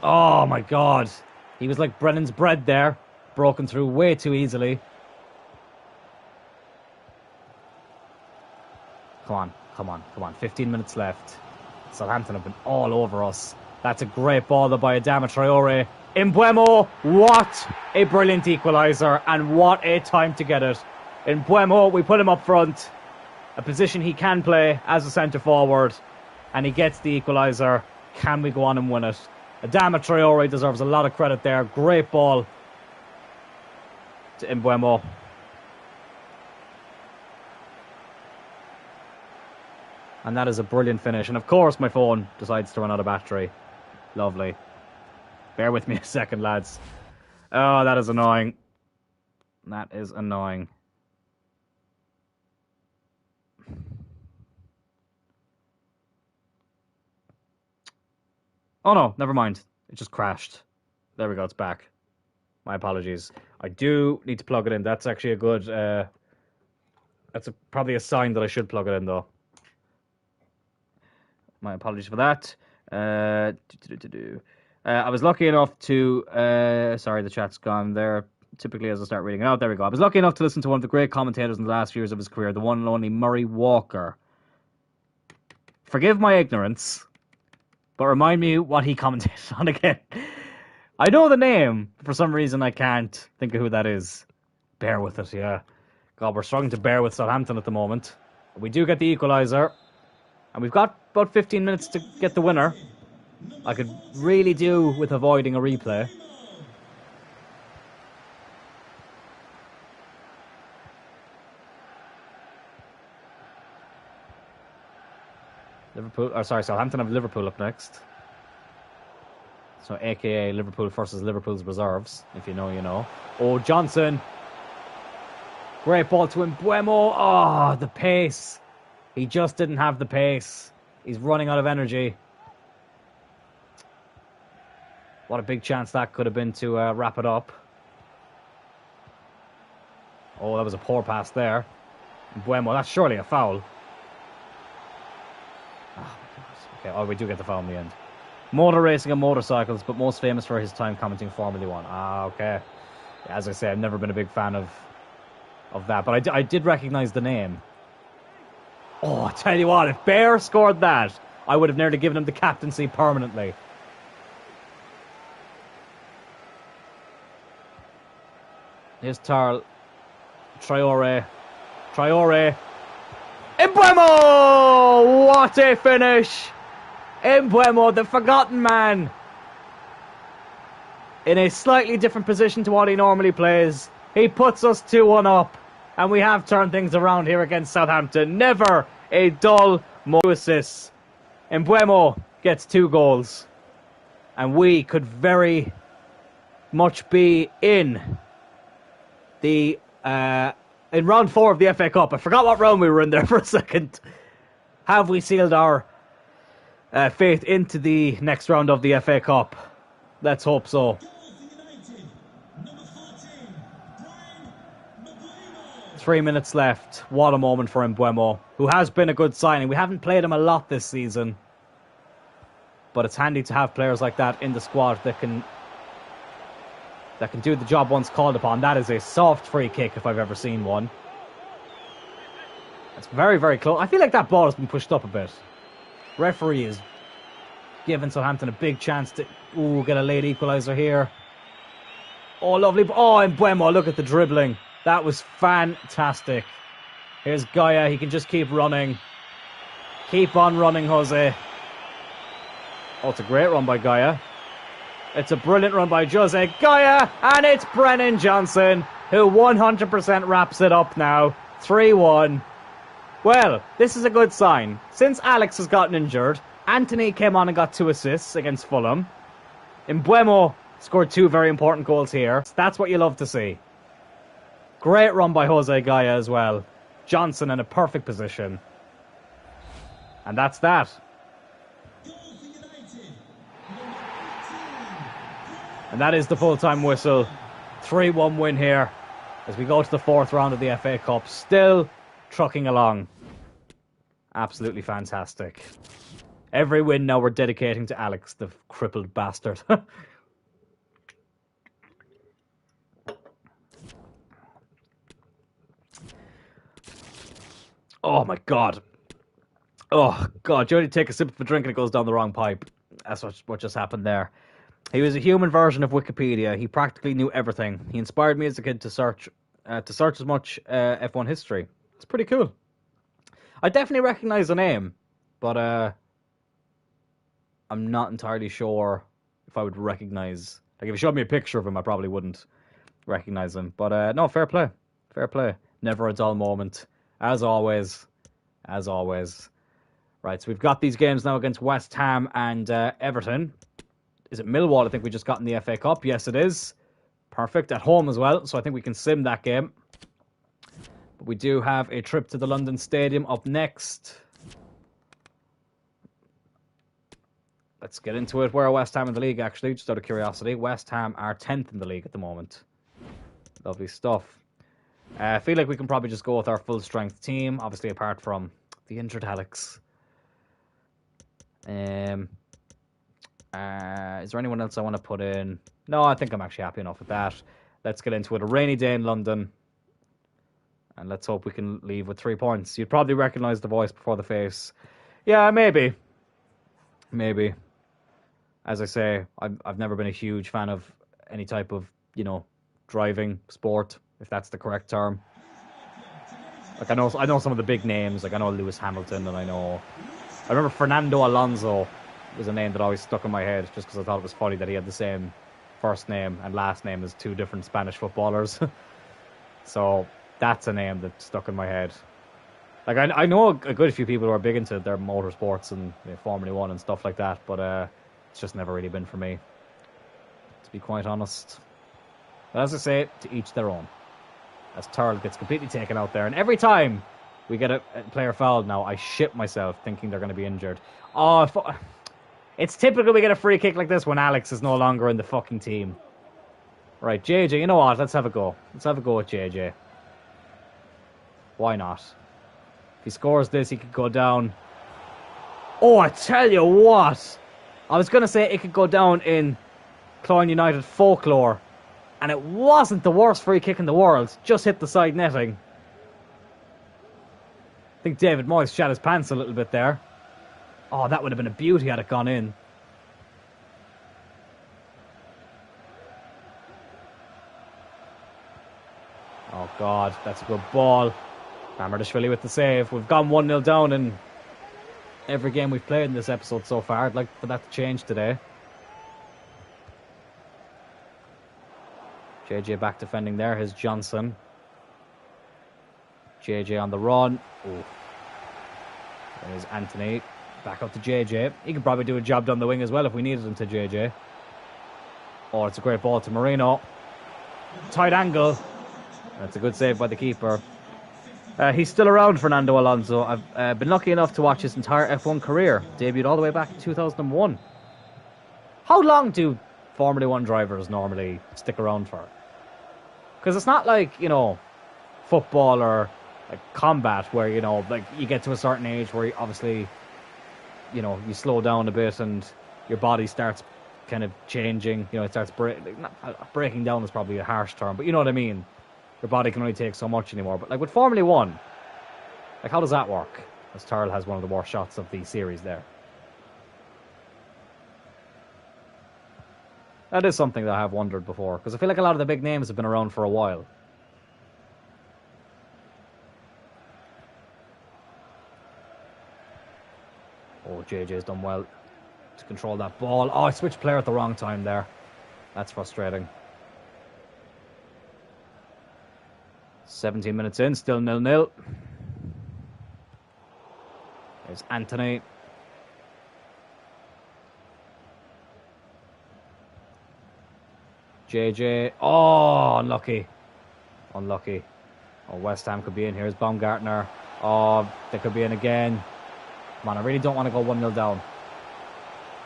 S1: Oh my God. He was like Brennan's bread there. Broken through way too easily. Come on. 15 minutes left. Southampton have been all over us. That's a great ball though by Adama Traore. Mbeumo, what a brilliant equaliser, and what a time to get it. Mbeumo, we put him up front, a position he can play as a centre forward, and he gets the equaliser. Can we go on and win it? Adama Traore deserves a lot of credit there. Great ball to Mbeumo. And that is a brilliant finish. And of course my phone decides to run out of battery. Lovely. Bear with me a second, lads. Oh, that is annoying. That is annoying. Oh no, never mind. It just crashed. There we go, it's back. My apologies. I do need to plug it in. That's actually a good... probably a sign that I should plug it in, though. My apologies for that. I was lucky enough to... sorry, the chat's gone there. Typically, as I start reading it out, there we go. I was lucky enough to listen to one of the great commentators in the last few years of his career, the one and only Murray Walker. Forgive my ignorance, but remind me what he commented on again. I know the name. For some reason, I can't think of who that is. Bear with it, yeah. God, we're struggling to bear with Southampton at the moment. We do get the equaliser. And we've got about 15 minutes to get the winner. I could really do with avoiding a replay. Southampton have Liverpool up next. So, aka Liverpool versus Liverpool's reserves. If you know, you know. Oh, Johnson. Great ball to Mbeumo. Oh, the pace. He just didn't have the pace. He's running out of energy. What a big chance that could have been to wrap it up. Oh, that was a poor pass there. Mbeumo, that's surely a foul. Oh, my God. Okay, oh, we do get the foul in the end. Motor racing and motorcycles, but most famous for his time commenting Formula 1. Ah, okay. As I say, I've never been a big fan of that, but I did recognise the name. Oh, I tell you what, if Bear scored that, I would have nearly given him the captaincy permanently. Here's Traore. Mbeumo! What a finish! Mbeumo, the forgotten man. In a slightly different position to what he normally plays. He puts us 2-1 up. And we have turned things around here against Southampton. Never a dull moment. Assists. Mbeumo gets 2 goals. And we could very much be in the in round 4 of the FA Cup. I forgot what round we were in there for a second. Have we sealed our fate into the next round of the FA Cup? Let's hope so. 3 minutes left. What a moment for Mbeumo, who has been a good signing. We haven't played him a lot this season, but it's handy to have players like that in the squad that can do the job once called upon. That is a soft free kick if I've ever seen one. It's very, very close. I feel like that ball has been pushed up a bit. Referee is giving Southampton a big chance to get a late equaliser here. Oh, lovely. Oh, Mbeumo, look at the dribbling. That was fantastic. Here's Gaia. He can just keep running. Keep on running, Jose. Oh, it's a great run by Gaia. It's a brilliant run by Jose Gaia. And it's Brennan Johnson, who 100% wraps it up now. 3-1. Well, this is a good sign. Since Alex has gotten injured, Anthony came on and got 2 assists against Fulham. Mbeumo scored 2 very important goals here. That's what you love to see. Great run by Jose Gaia as well. Johnson in a perfect position. And that's that. And that is the full-time whistle. 3-1 win here as we go to the 4th round of the FA Cup. Still trucking along. Absolutely fantastic. Every win now we're dedicating to Alex, the crippled bastard. Oh my God. Oh God, you only take a sip of a drink and it goes down the wrong pipe. That's what just happened there. He was a human version of Wikipedia. He practically knew everything. He inspired me as a kid to search as much F1 history. It's pretty cool. I definitely recognize the name, but I'm not entirely sure if I would recognize. Like, if you showed me a picture of him, I probably wouldn't recognize him. But no, fair play. Fair play. Never a dull moment. As always. As always. Right, so we've got these games now against West Ham and Everton. Is it Millwall? I think we just got in the FA Cup. Yes, it is. Perfect. At home as well, so I think we can sim that game. But we do have a trip to the London Stadium up next. Let's get into it. Where are West Ham in the league, actually? Just out of curiosity. West Ham are 10th in the league at the moment. Lovely stuff. I feel like we can probably just go with our full-strength team, obviously apart from the injured Alex. Is there anyone else I want to put in? No, I think I'm actually happy enough with that. Let's get into it. A rainy day in London. And let's hope we can leave with 3 points. You'd probably recognise the voice before the face. Yeah, maybe. Maybe. As I say, I've never been a huge fan of any type of, driving sport, if that's the correct term. Like, I know some of the big names. Like, I know Lewis Hamilton, and I remember Fernando Alonso was a name that always stuck in my head, just because I thought it was funny that he had the same first name and last name as 2 different Spanish footballers. So that's a name that stuck in my head. Like, I know a good few people who are big into their motorsports and Formula 1 and stuff like that, but it's just never really been for me, to be quite honest. But as I say, to each their own. As Turl gets completely taken out there, and every time we get a player fouled now, I shit myself thinking they're going to be injured. Oh, it's typical we get a free kick like this when Alex is no longer in the fucking team. Right, JJ, you know what? Let's have a go. Let's have a go with JJ. Why not? If he scores this, he could go down. Oh, I tell you what. I was going to say it could go down in Cloyne United folklore. And it wasn't the worst free kick in the world. Just hit the side netting. I think David Moyes shat his pants a little bit there. Oh, that would have been a beauty had it gone in. Oh, God. That's a good ball. Mamardashvili with the save. We've gone 1-0 down in every game we've played in this episode so far. I'd like for that to change today. JJ back defending there. Here's Johnson. JJ on the run. Ooh. There's Anthony. Back up to JJ. He could probably do a job down the wing as well if we needed him to, JJ. Oh, it's a great ball to Marino. Tight angle. That's a good save by the keeper. He's still around, Fernando Alonso. I've been lucky enough to watch his entire F1 career. Debuted all the way back in 2001. How long do Formula 1 drivers normally stick around for? Because it's not like, football or like combat where, like you get to a certain age where obviously, you slow down a bit and your body starts kind of changing. It starts breaking down is probably a harsh term, but you know what I mean. Your body can only take so much anymore. But like with Formula 1, like how does that work? As Turl has one of the worst shots of the series there. That is something that I have wondered before, because I feel like a lot of the big names have been around for a while. Oh, JJ's done well to control that ball. Oh, I switched player at the wrong time there. That's frustrating. 17 minutes in, still 0-0. There's Anthony. JJ. Oh, unlucky. Unlucky. Oh, West Ham could be in. Here's Baumgartner. Oh, they could be in again. Come on, I really don't want to go 1-0 down.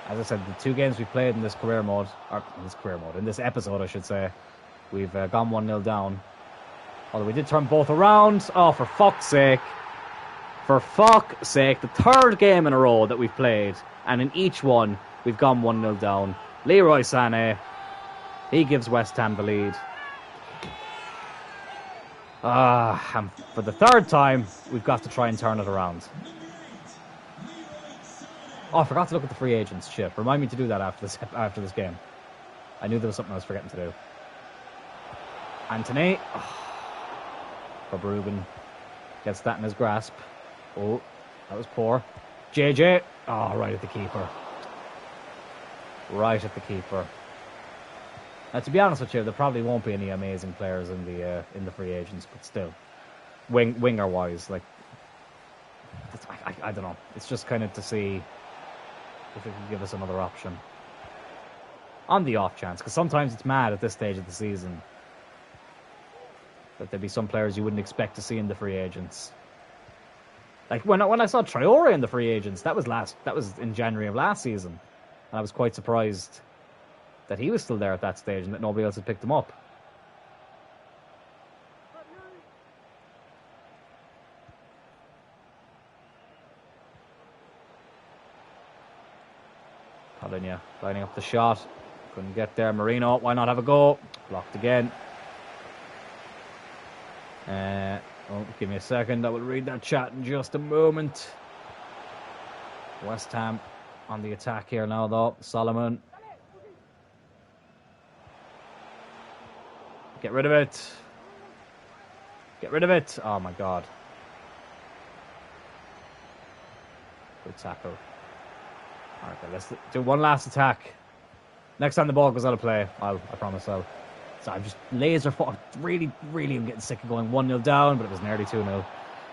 S1: As I said, the 2 games we've played in this in this episode, I should say, we've gone 1-0 down. Although we did turn both around. Oh, for fuck's sake. For fuck's sake. The 3rd game in a row that we've played. And in each one, we've gone 1-0 down. Leroy Sané. He gives West Ham the lead. And for the 3rd time, we've got to try and turn it around. Oh, I forgot to look at the free agents. Shit. Remind me to do that after this game. I knew there was something I was forgetting to do. Anthony. Rubin gets that in his grasp. Oh, that was poor. JJ. Oh, right at the keeper. Right at the keeper. Now, to be honest with you, there probably won't be any amazing players in the free agents, but still, winger wise, like, I don't know. It's just kind of to see if it can give us another option. On the off chance, because sometimes it's mad at this stage of the season that there'd be some players you wouldn't expect to see in the free agents. Like when I saw Traore in the free agents, that was in January of last season, and I was quite surprised that he was still there at that stage and that nobody else had picked him up. Paulinho lining up the shot. Couldn't get there. Marino, why not have a go? Blocked again. Give me a second. I will read that chat in just a moment. West Ham on the attack here now, though. Solomon. Get rid of it. Get rid of it. Oh, my God. Good tackle. Okay, let's do one last attack. Next time the ball goes out of play, I promise I'll. So I'm just laser focused. Really, really, I'm getting sick of going 1-0 down, but it was nearly 2-0.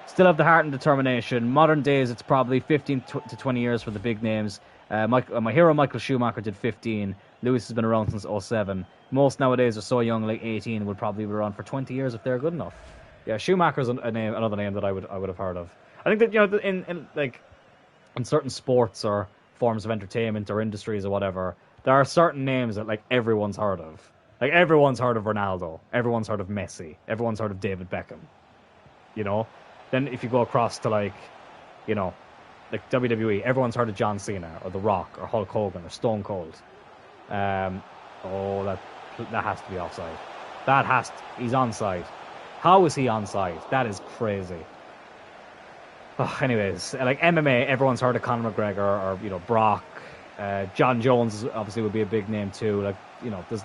S1: Still have the heart and determination. Modern days, it's probably 15 to 20 years for the big names. My hero, Michael Schumacher, did 15. Lewis has been around since 07. Most nowadays are so young, like 18, would probably be around for 20 years if they're good enough. Yeah, Schumacher's another name that I would have heard of. I think that, you know, in certain sports or forms of entertainment or industries or whatever, there are certain names that like everyone's heard of. Like everyone's heard of Ronaldo, everyone's heard of Messi, everyone's heard of David Beckham. You know? Then if you go across to like WWE, everyone's heard of John Cena or The Rock or Hulk Hogan or Stone Cold. That has to be offside. He's onside. How is he onside? That is crazy. Oh, anyways, like MMA, everyone's heard of Conor McGregor or Brock. John Jones obviously would be a big name too. Like,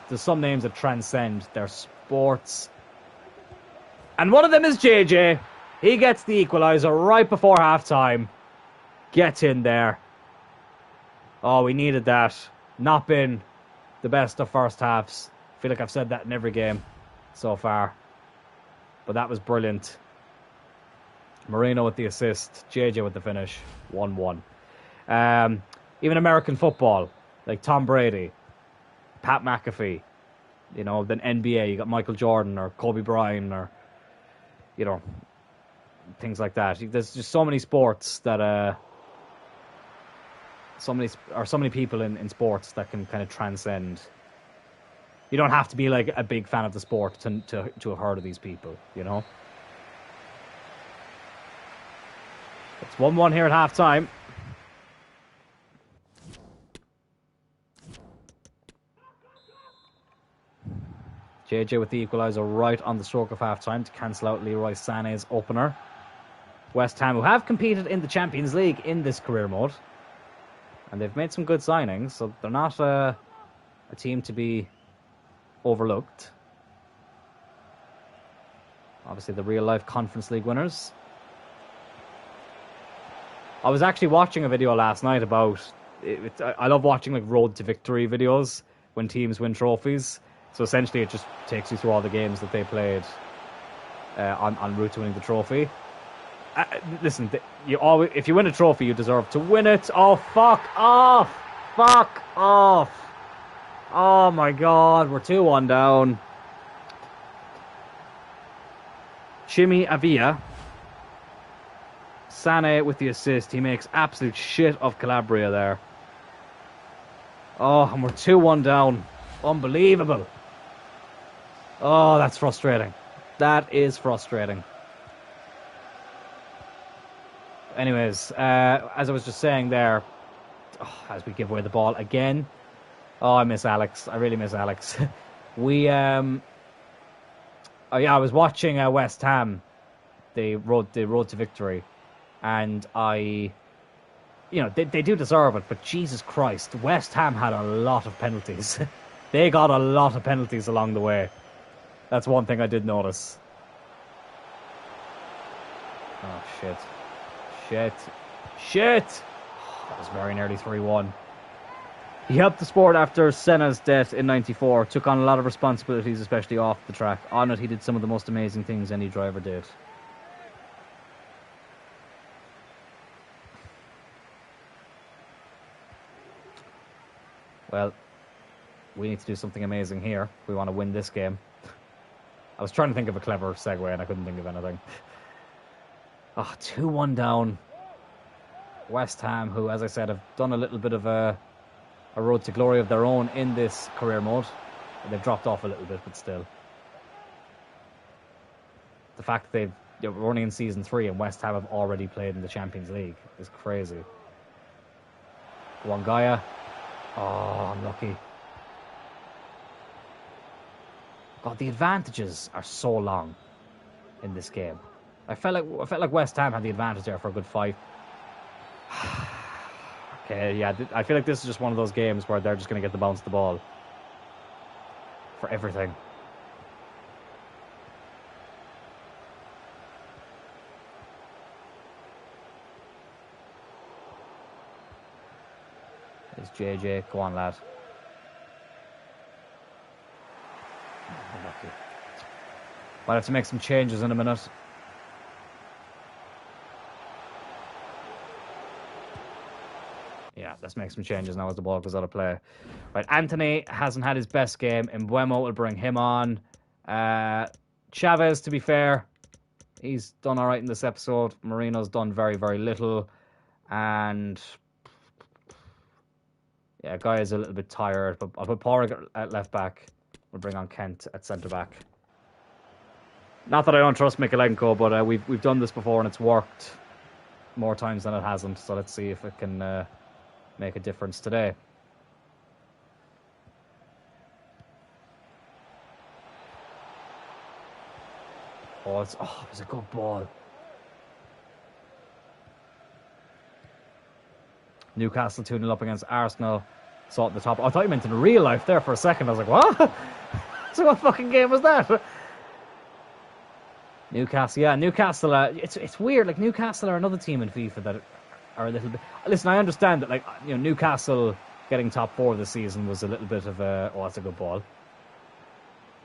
S1: there's some names that transcend their sports. And one of them is JJ. He gets the equaliser right before halftime. Gets in there. Oh, we needed that. Not been the best of first halves. I feel like I've said that in every game so far. But that was brilliant. Marino with the assist. JJ with the finish. 1-1. Even American football, like Tom Brady, Pat McAfee, then NBA, you got Michael Jordan or Kobe Bryant or, things like that. There's just so many sports that, so many people in sports that can kind of transcend. You don't have to be like a big fan of the sport to have heard of these people, It's 1-1 here at halftime. JJ with the equaliser right on the stroke of half-time to cancel out Leroy Sané's opener. West Ham, who have competed in the Champions League in this career mode, and they've made some good signings, so they're not a team to be overlooked. Obviously, the real-life Conference League winners. I was actually watching a video last night about... I love watching like road to victory videos when teams win trophies. So essentially, it just takes you through all the games that they played en route to winning the trophy. Listen, if you win a trophy, you deserve to win it. Oh, fuck off! Fuck off! Oh my God, we're 2-1 down. Chimi Avia. Sané with the assist. He makes absolute shit of Calabria there. Oh, and we're 2-1 down. Unbelievable. Oh, that's frustrating. That is frustrating. Anyways, as I was just saying there, as we give away the ball again. Oh, I miss Alex. I really miss Alex. I was watching West Ham, the road to victory, and they do deserve it, but Jesus Christ, West Ham had a lot of penalties. They got a lot of penalties along the way. That's one thing I did notice. Oh, shit. That was very nearly 3-1. He helped the sport after Senna's death in '94. Took on a lot of responsibilities, especially off the track. On it, he did some of the most amazing things any driver did. Well, we need to do something amazing here if we want to win this game. I was trying to think of a clever segue and I couldn't think of anything. 2-1 down. West Ham, who, as I said, have done a little bit of a road to glory of their own in this career mode. They've dropped off a little bit, but still. The fact that we're only in season 3 and West Ham have already played in the Champions League is crazy. Wangaya. Oh, unlucky. God, the advantages are so long in this game. I felt like West Ham had the advantage there for a good 5. Okay, yeah, I feel like this is just one of those games where they're just going to get the bounce of the ball for everything. There's JJ. Go on, lad. Unlucky. Might have to make some changes in a minute. Yeah, let's make some changes now as the ball goes out of play. Right, Anthony hasn't had his best game. Mbeumo will bring him on. Chavez, to be fair, he's done all right in this episode. Marino's done very, very little. And yeah, Guy is a little bit tired. But I'll put Porrick at left back. We'll bring on Kent at centre back. Not that I don't trust Mikalenko, but we've done this before and it's worked more times than it hasn't. So let's see if it can make a difference today. Oh, it was a good ball. Newcastle 2-0 up against Arsenal. Saw it at the top. I thought you meant in real life there for a second. I was like, what? So what fucking game was that? Newcastle, yeah, Newcastle. It's weird. Like Newcastle are another team in FIFA that are a little bit. Listen, I understand that, like, you know, Newcastle getting top 4 this season was a little bit of a. Oh, that's a good ball.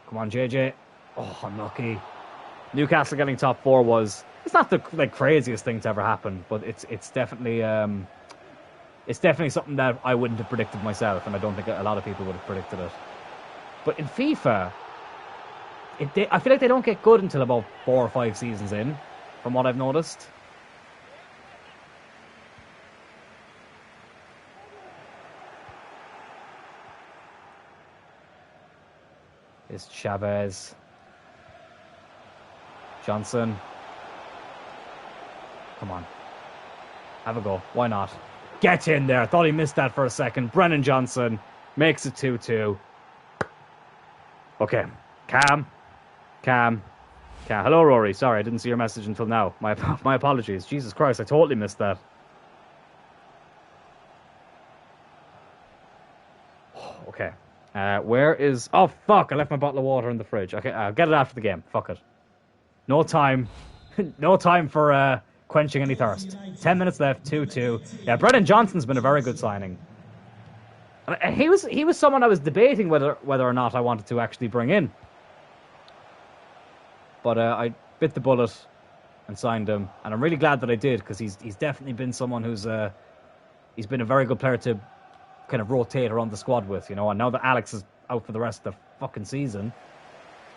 S1: Come on, JJ. Oh, unlucky. Newcastle getting top 4 was. It's not the craziest thing to ever happen, but it's definitely something that I wouldn't have predicted myself, and I don't think a lot of people would have predicted it. But in FIFA, I feel like they don't get good until about 4 or 5 seasons in, from what I've noticed. It's Chavez. Johnson. Come on. Have a go. Why not? Get in there. Thought he missed that for a second. Brennan Johnson makes it 2-2. Okay. Calm. Hello, Rory. Sorry, I didn't see your message until now. My apologies. Jesus Christ, I totally missed that. Okay. Where is... Oh, fuck. I left my bottle of water in the fridge. Okay, I'll get it after the game. Fuck it. No time. No time for quenching any thirst. 10 minutes left. 2-2. Yeah, Brennan Johnson's been a very good signing. He was someone I was debating whether or not I wanted to actually bring in. But I bit the bullet and signed him, and I'm really glad that I did, because he's definitely been someone who's he's been a very good player to kind of rotate around the squad with, you know. And now that Alex is out for the rest of the fucking season,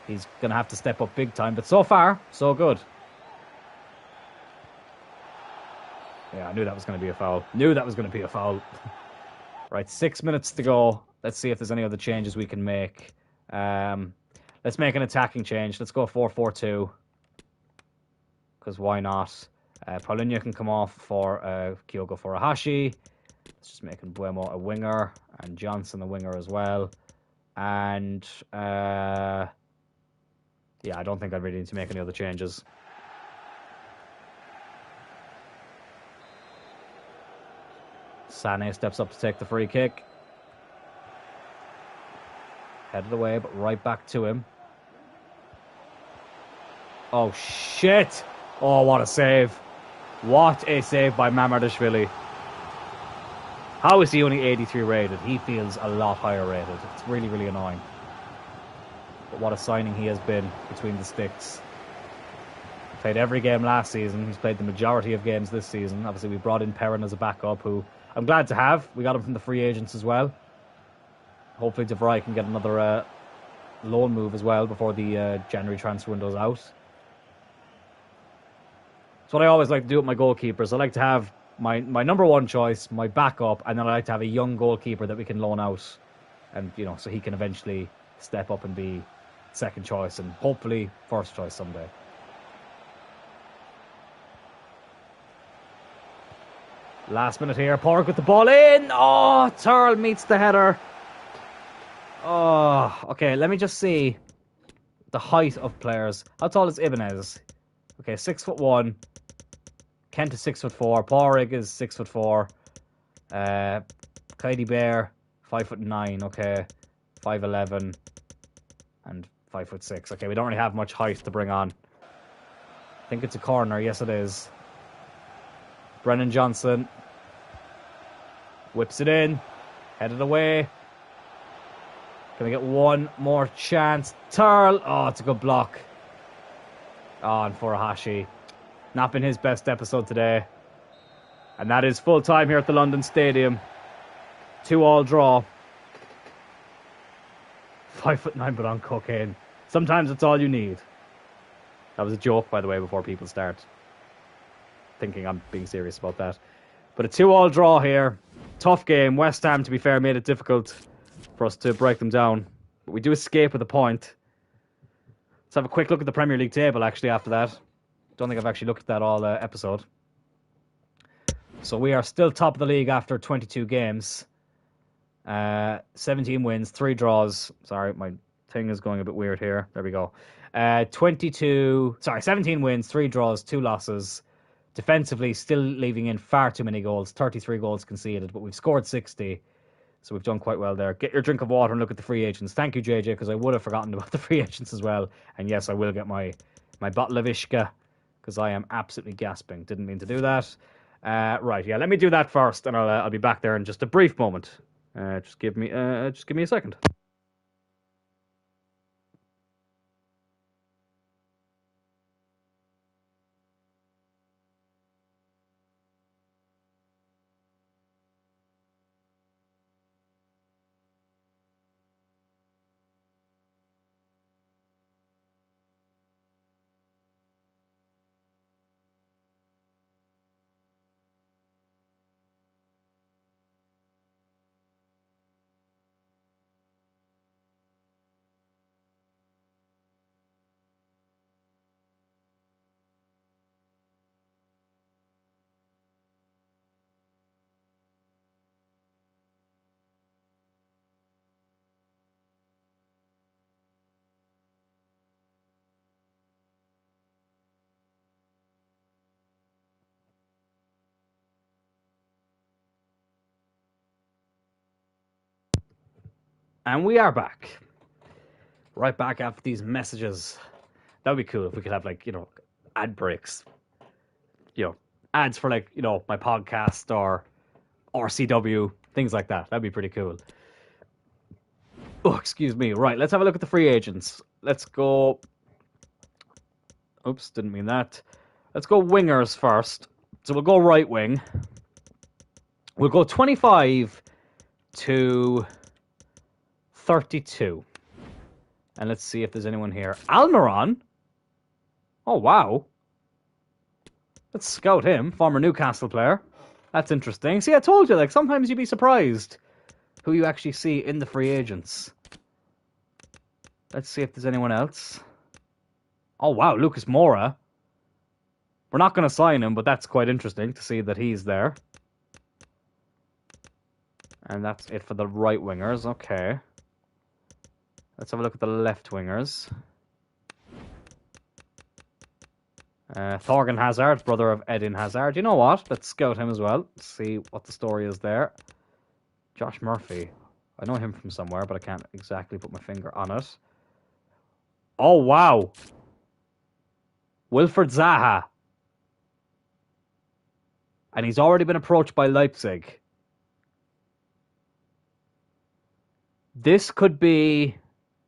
S1: he's gonna have to step up big time. But so far, so good. Yeah, I knew that was going to be a foul. Right, 6 minutes to go. Let's see if there's any other changes we can make. Let's make an attacking change. Let's go 4-4-2. Because why not? Paulinho can come off for Kyogo Furuhashi. Let's just make Mbeumo a winger. And Johnson a winger as well. And yeah, I don't think I really need to make any other changes. Sané steps up to take the free kick. Headed away, but right back to him. Oh, shit. Oh, what a save. What a save by Mamardashvili. How is he only 83 rated? He feels a lot higher rated. It's really, really annoying. But what a signing he has been between the sticks. Played every game last season. He's played the majority of games this season. Obviously, we brought in Perrin as a backup, who I'm glad to have. We got him from the free agents as well. Hopefully De Vrij can get another loan move as well before the January transfer window's out. That's what I always like to do with my goalkeepers. I like to have my number one choice, my backup, and then I like to have a young goalkeeper that we can loan out, and so he can eventually step up and be second choice and hopefully first choice someday. Last minute here, Pork with the ball in. Oh, Turl meets the header. Oh, okay, let me just see the height of players. How tall is Ibanez? Okay, 6'1". Kent is 6'4". Porrig is 6'4". Kaidi Bear, 5'9". Okay, 5'11", and 5'6". Okay, we don't really have much height to bring on. I think it's a corner. Yes, it is. Brennan Johnson whips it in, headed away. Can we get one more chance? Turl. Oh, it's a good block. Oh, and Furuhashi. Not been his best episode today. And that is full time here at the London Stadium. 2-2 draw. 5'9" but on cocaine. Sometimes it's all you need. That was a joke, by the way, before people start thinking I'm being serious about that. But a 2-2 draw here. Tough game. West Ham, to be fair, made it difficult for us to break them down. But we do escape with a point. Let's have a quick look at the Premier League table, actually, after that. Don't think I've actually looked at that all episode. So we are still top of the league after 22 games. 17 wins, 3 draws. Sorry, my thing is going a bit weird here. There we go. 17 wins, 3 draws, 2 losses. Defensively, still leaving in far too many goals. 33 goals conceded, but we've scored 60. So we've done quite well there. Get your drink of water and look at the free agents. Thank you, JJ, because I would have forgotten about the free agents as well. And yes, I will get my bottle of Ishka, because I am absolutely gasping. Didn't mean to do that. Right, yeah, let me do that first, and I'll be back there in just a brief moment. Just give me a second. And we are back. Right back after these messages. That would be cool if we could have, ad breaks. Ads for, my podcast or RCW, things like that. That'd be pretty cool. Oh, excuse me. Right, let's have a look at the free agents. Let's go... Oops, didn't mean that. Let's go wingers first. So we'll go right wing. We'll go 25 to 32. And let's see if there's anyone here. Almiron? Oh, wow. Let's scout him. Former Newcastle player. That's interesting. See, I told you, sometimes you'd be surprised who you actually see in the free agents. Let's see if there's anyone else. Oh, wow, Lucas Moura. We're not going to sign him, but that's quite interesting to see that he's there. And that's it for the right wingers. Okay. Let's have a look at the left wingers. Thorgan Hazard, brother of Eden Hazard. You know what? Let's scout him as well. See what the story is there. Josh Murphy. I know him from somewhere, but I can't exactly put my finger on it. Oh, wow. Wilfred Zaha. And he's already been approached by Leipzig. This could be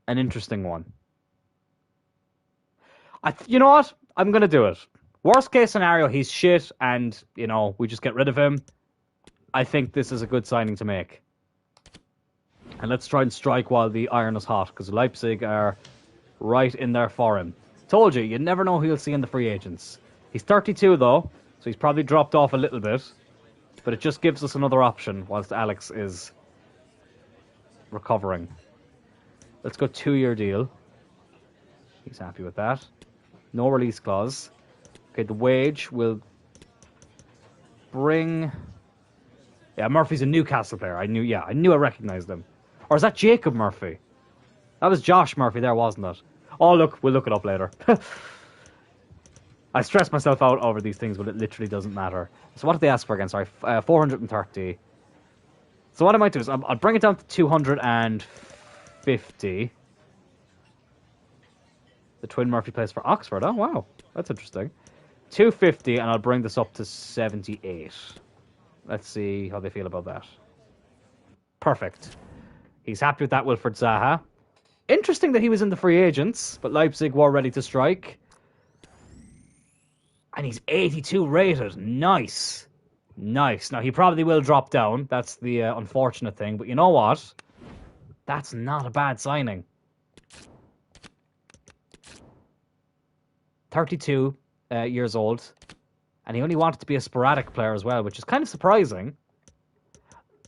S1: an interesting one. You know what? I'm going to do it. Worst case scenario, he's shit and, we just get rid of him. I think this is a good signing to make. And let's try and strike while the iron is hot, because Leipzig are right in there for him. Told you, you never know who you'll see in the free agents. He's 32 though, so he's probably dropped off a little bit. But it just gives us another option whilst Alex is recovering. Let's go 2-year deal. He's happy with that. No release clause. Okay, the wage will bring... Yeah, Murphy's a Newcastle player. I knew I recognized him. Or is that Jacob Murphy? That was Josh Murphy there, wasn't it? Oh, look, we'll look it up later. I stress myself out over these things, but it literally doesn't matter. So what did they ask for again? Sorry, 430. So what I might do is I'll bring it down to 250. The twin Murphy plays for Oxford. Oh, wow. That's interesting. 250, and I'll bring this up to 78. Let's see how they feel about that. Perfect. He's happy with that, Wilfred Zaha. Interesting that he was in the free agents, but Leipzig were ready to strike. And he's 82 rated. Nice. Nice. Now, he probably will drop down. That's the unfortunate thing. But you know what? That's not a bad signing. 32 years old. And he only wanted to be a sporadic player as well, which is kind of surprising.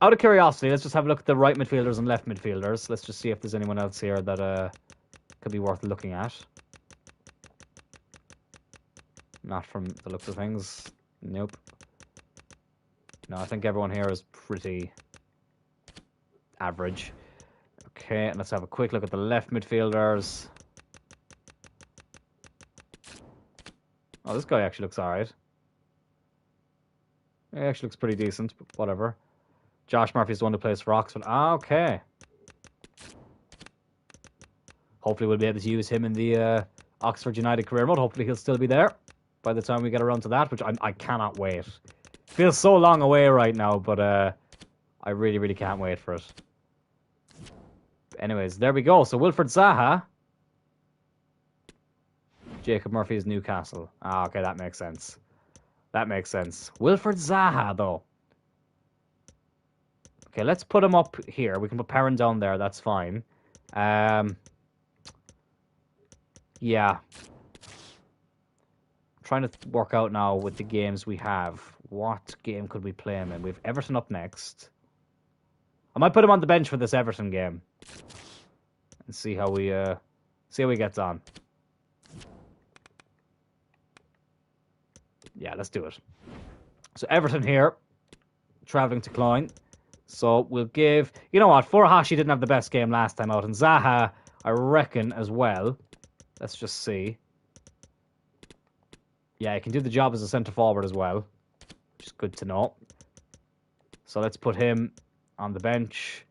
S1: Out of curiosity, let's just have a look at the right midfielders and left midfielders. Let's just see if there's anyone else here that could be worth looking at. Not from the looks of things. Nope. No, I think everyone here is pretty average. Okay, and let's have a quick look at the left midfielders. Oh, this guy actually looks alright. He actually looks pretty decent, but whatever. Josh Murphy's the one who plays for Oxford. Ah, okay. Hopefully we'll be able to use him in the Oxford United career mode. Hopefully he'll still be there by the time we get around to that, which I cannot wait. Feels so long away right now, but I really, really can't wait for it. Anyways, there we go. So Wilfred Zaha. Jacob Murphy is Newcastle. Ah, okay, that makes sense. That makes sense. Wilfred Zaha, though. Okay, let's put him up here. We can put Perrin down there. That's fine. Yeah. I'm trying to work out now with the games we have. What game could we play him in? We have Everton up next. I might put him on the bench for this Everton game. And see how he gets on. Yeah, let's do it. So Everton here. Travelling to Cloyne. So we'll give... You know what? Furuhashi didn't have the best game last time out. And Zaha, I reckon, as well. Let's just see. Yeah, he can do the job as a centre-forward as well. Which is good to know. So let's put him on the bench.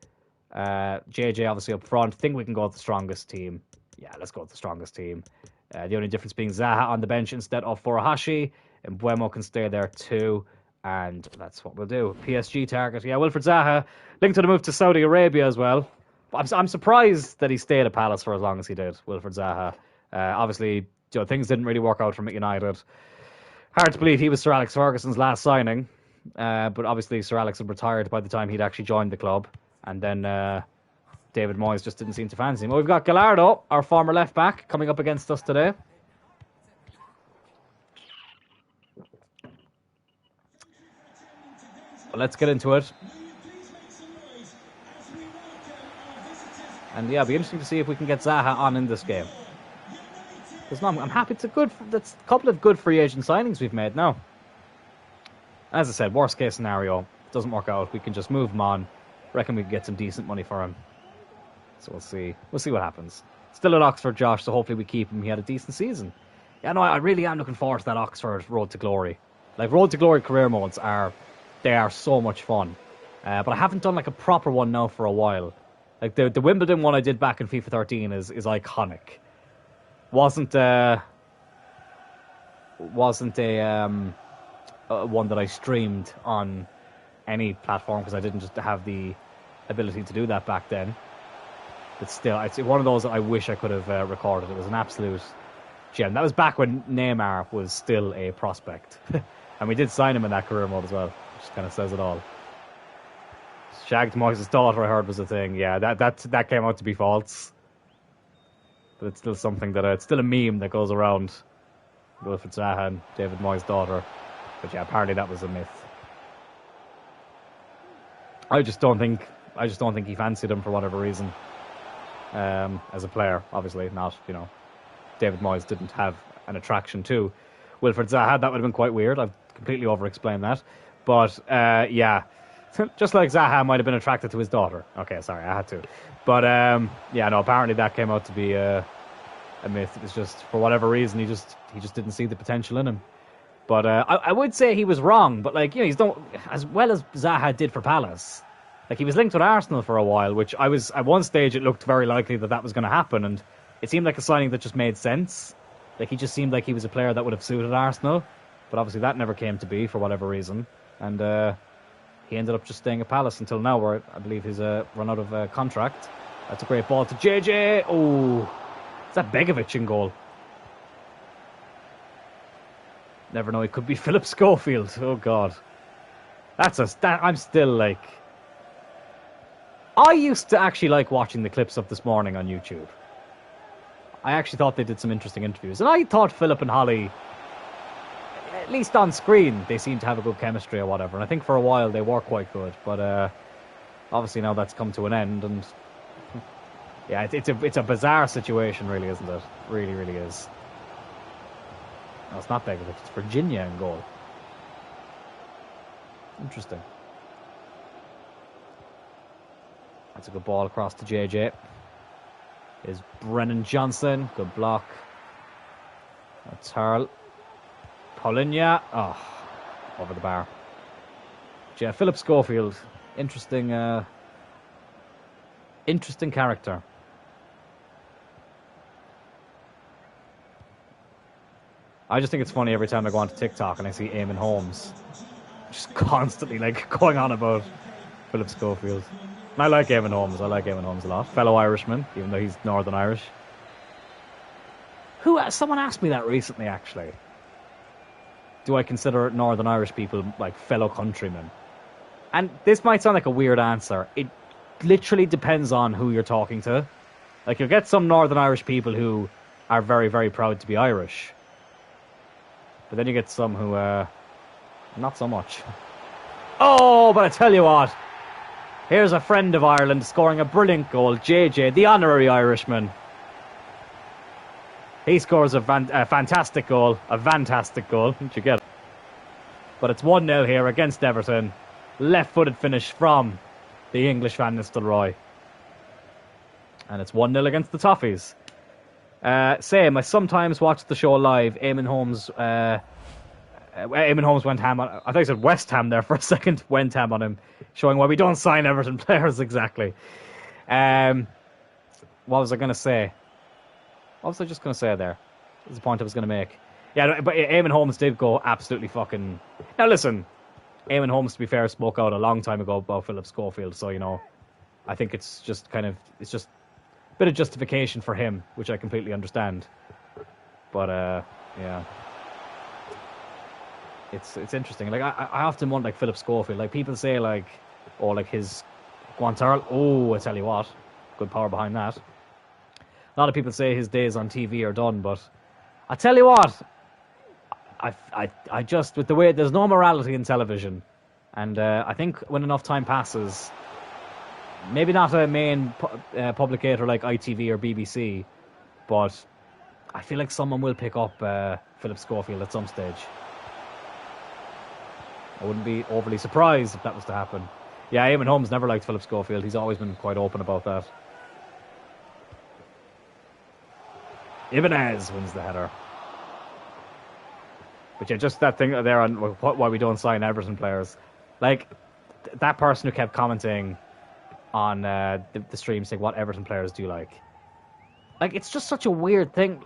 S1: JJ obviously up front. Think we can go with the strongest team. Yeah, let's go with the strongest team. The only difference being Zaha on the bench instead of Furuhashi. And Buemo can stay there too. And that's what we'll do. PSG target. Yeah, Wilfred Zaha linked to the move to Saudi Arabia as well. I'm surprised that he stayed at Palace for as long as he did, Wilfred Zaha. Obviously, things didn't really work out for United. Hard to believe he was Sir Alex Ferguson's last signing. But obviously Sir Alex had retired by the time he'd actually joined the club. And then David Moyes just didn't seem to fancy him. Well, we've got Gallardo, our former left back, coming up against us today. But let's get into it. And yeah, it'll be interesting to see if we can get Zaha on in this game. Because no, I'm happy. That's a couple of good free agent signings we've made now. As I said, worst case scenario, it doesn't work out. We can just move him on. Reckon we can get some decent money for him. So we'll see. We'll see what happens. Still at Oxford, Josh, so hopefully we keep him. He had a decent season. Yeah, no, I really am looking forward to that Oxford Road to Glory. Like, Road to Glory career modes are so much fun. But I haven't done like a proper one now for a while. Like the Wimbledon one I did back in FIFA 13 is iconic. Wasn't a one that I streamed on any platform because I didn't just have the ability to do that back then. But still, it's one of those that I wish I could have recorded. It was an absolute gem. That was back when Neymar was still a prospect. And we did sign him in that career mode as well, which kind of says it all. Shagged Moyes' daughter, I heard, was a thing. Yeah, that came out to be false. But it's still something that it's still a meme that goes around. Wilfried Zaha and David Moyes' daughter. But yeah, apparently that was a myth. I just don't think he fancied him for whatever reason. As a player, obviously not. David Moyes didn't have an attraction to Wilfried Zaha. That would have been quite weird. I've completely over-explained that. But yeah, just like Zaha might have been attracted to his daughter. Okay, sorry, I had to. But yeah, no. Apparently that came out to be a myth. It was just for whatever reason he just didn't see the potential in him. But I would say he was wrong. But he's done as well as Zaha did for Palace. Like, he was linked with Arsenal for a while, which at one stage it looked very likely that was going to happen, and it seemed like a signing that just made sense. Like, he just seemed like he was a player that would have suited Arsenal, but obviously that never came to be for whatever reason, and he ended up just staying at Palace until now, where I believe he's run out of contract. That's a great ball to JJ. Oh, is that Begovic in goal? Never know, it could be Philip Schofield. Oh God, I'm still like. I used to actually like watching the clips of this morning on YouTube. I actually thought they did some interesting interviews. And I thought Philip and Holly, at least on screen, they seemed to have a good chemistry or whatever. And I think for a while they were quite good. But obviously now that's come to an end. And yeah, it's a bizarre situation, really, isn't it? Really, really is. No, it's not Begovic. It's Virginia in goal. Interesting. That's a good ball across to JJ. Is Brennan Johnson. Good block. That's Hurl. Paulinho. Oh, over the bar. Yeah, Philip Schofield. Interesting character. I just think it's funny every time I go onto TikTok and I see Eamon Holmes just constantly going on about Philip Schofield. And I like Eamon Holmes. I like Eamon Holmes a lot. Fellow Irishman, even though he's Northern Irish. Someone asked me that recently, actually. Do I consider Northern Irish people like fellow countrymen? And this might sound like a weird answer. It literally depends on who you're talking to. Like, you'll get some Northern Irish people who are very, very proud to be Irish. But then you get some who, not so much. Oh, but I tell you what. Here's a friend of Ireland scoring a brilliant goal. JJ, the honorary Irishman. He scores a fantastic goal. A fantastic goal. Didn't you get it? But it's 1-0 here against Everton. Left-footed finish from the English Van Nistelrooy. And it's 1-0 against the Toffees. Same, I sometimes watch the show live. Eamon Holmes went ham on... I thought he said West Ham there for a second. Went ham on him. Showing why we don't sign Everton players exactly. What was I going to say? What was I just going to say there? That's the point I was going to make. Yeah, but Eamon Holmes did go absolutely fucking... Now listen, Eamon Holmes, to be fair, spoke out a long time ago about Philip Schofield, so, I think it's just a bit of justification for him, which I completely understand. But, yeah. It's interesting. Like, I often want, Philip Schofield. Like, people say, his Guantarl. Oh, I tell you what. Good power behind that. A lot of people say his days on TV are done, but I tell you what, I just, with the way, there's no morality in television, and I think when enough time passes, maybe not a main publicator like ITV or BBC, but I feel like someone will pick up Philip Schofield at some stage. I wouldn't be overly surprised if that was to happen. Yeah, Eamon Holmes never liked Philip Schofield. He's always been quite open about that. Ibanez wins the header. But yeah, just that thing there on why we don't sign Everton players. Like, that person who kept commenting on the stream saying what Everton players do like. Like, it's just such a weird thing,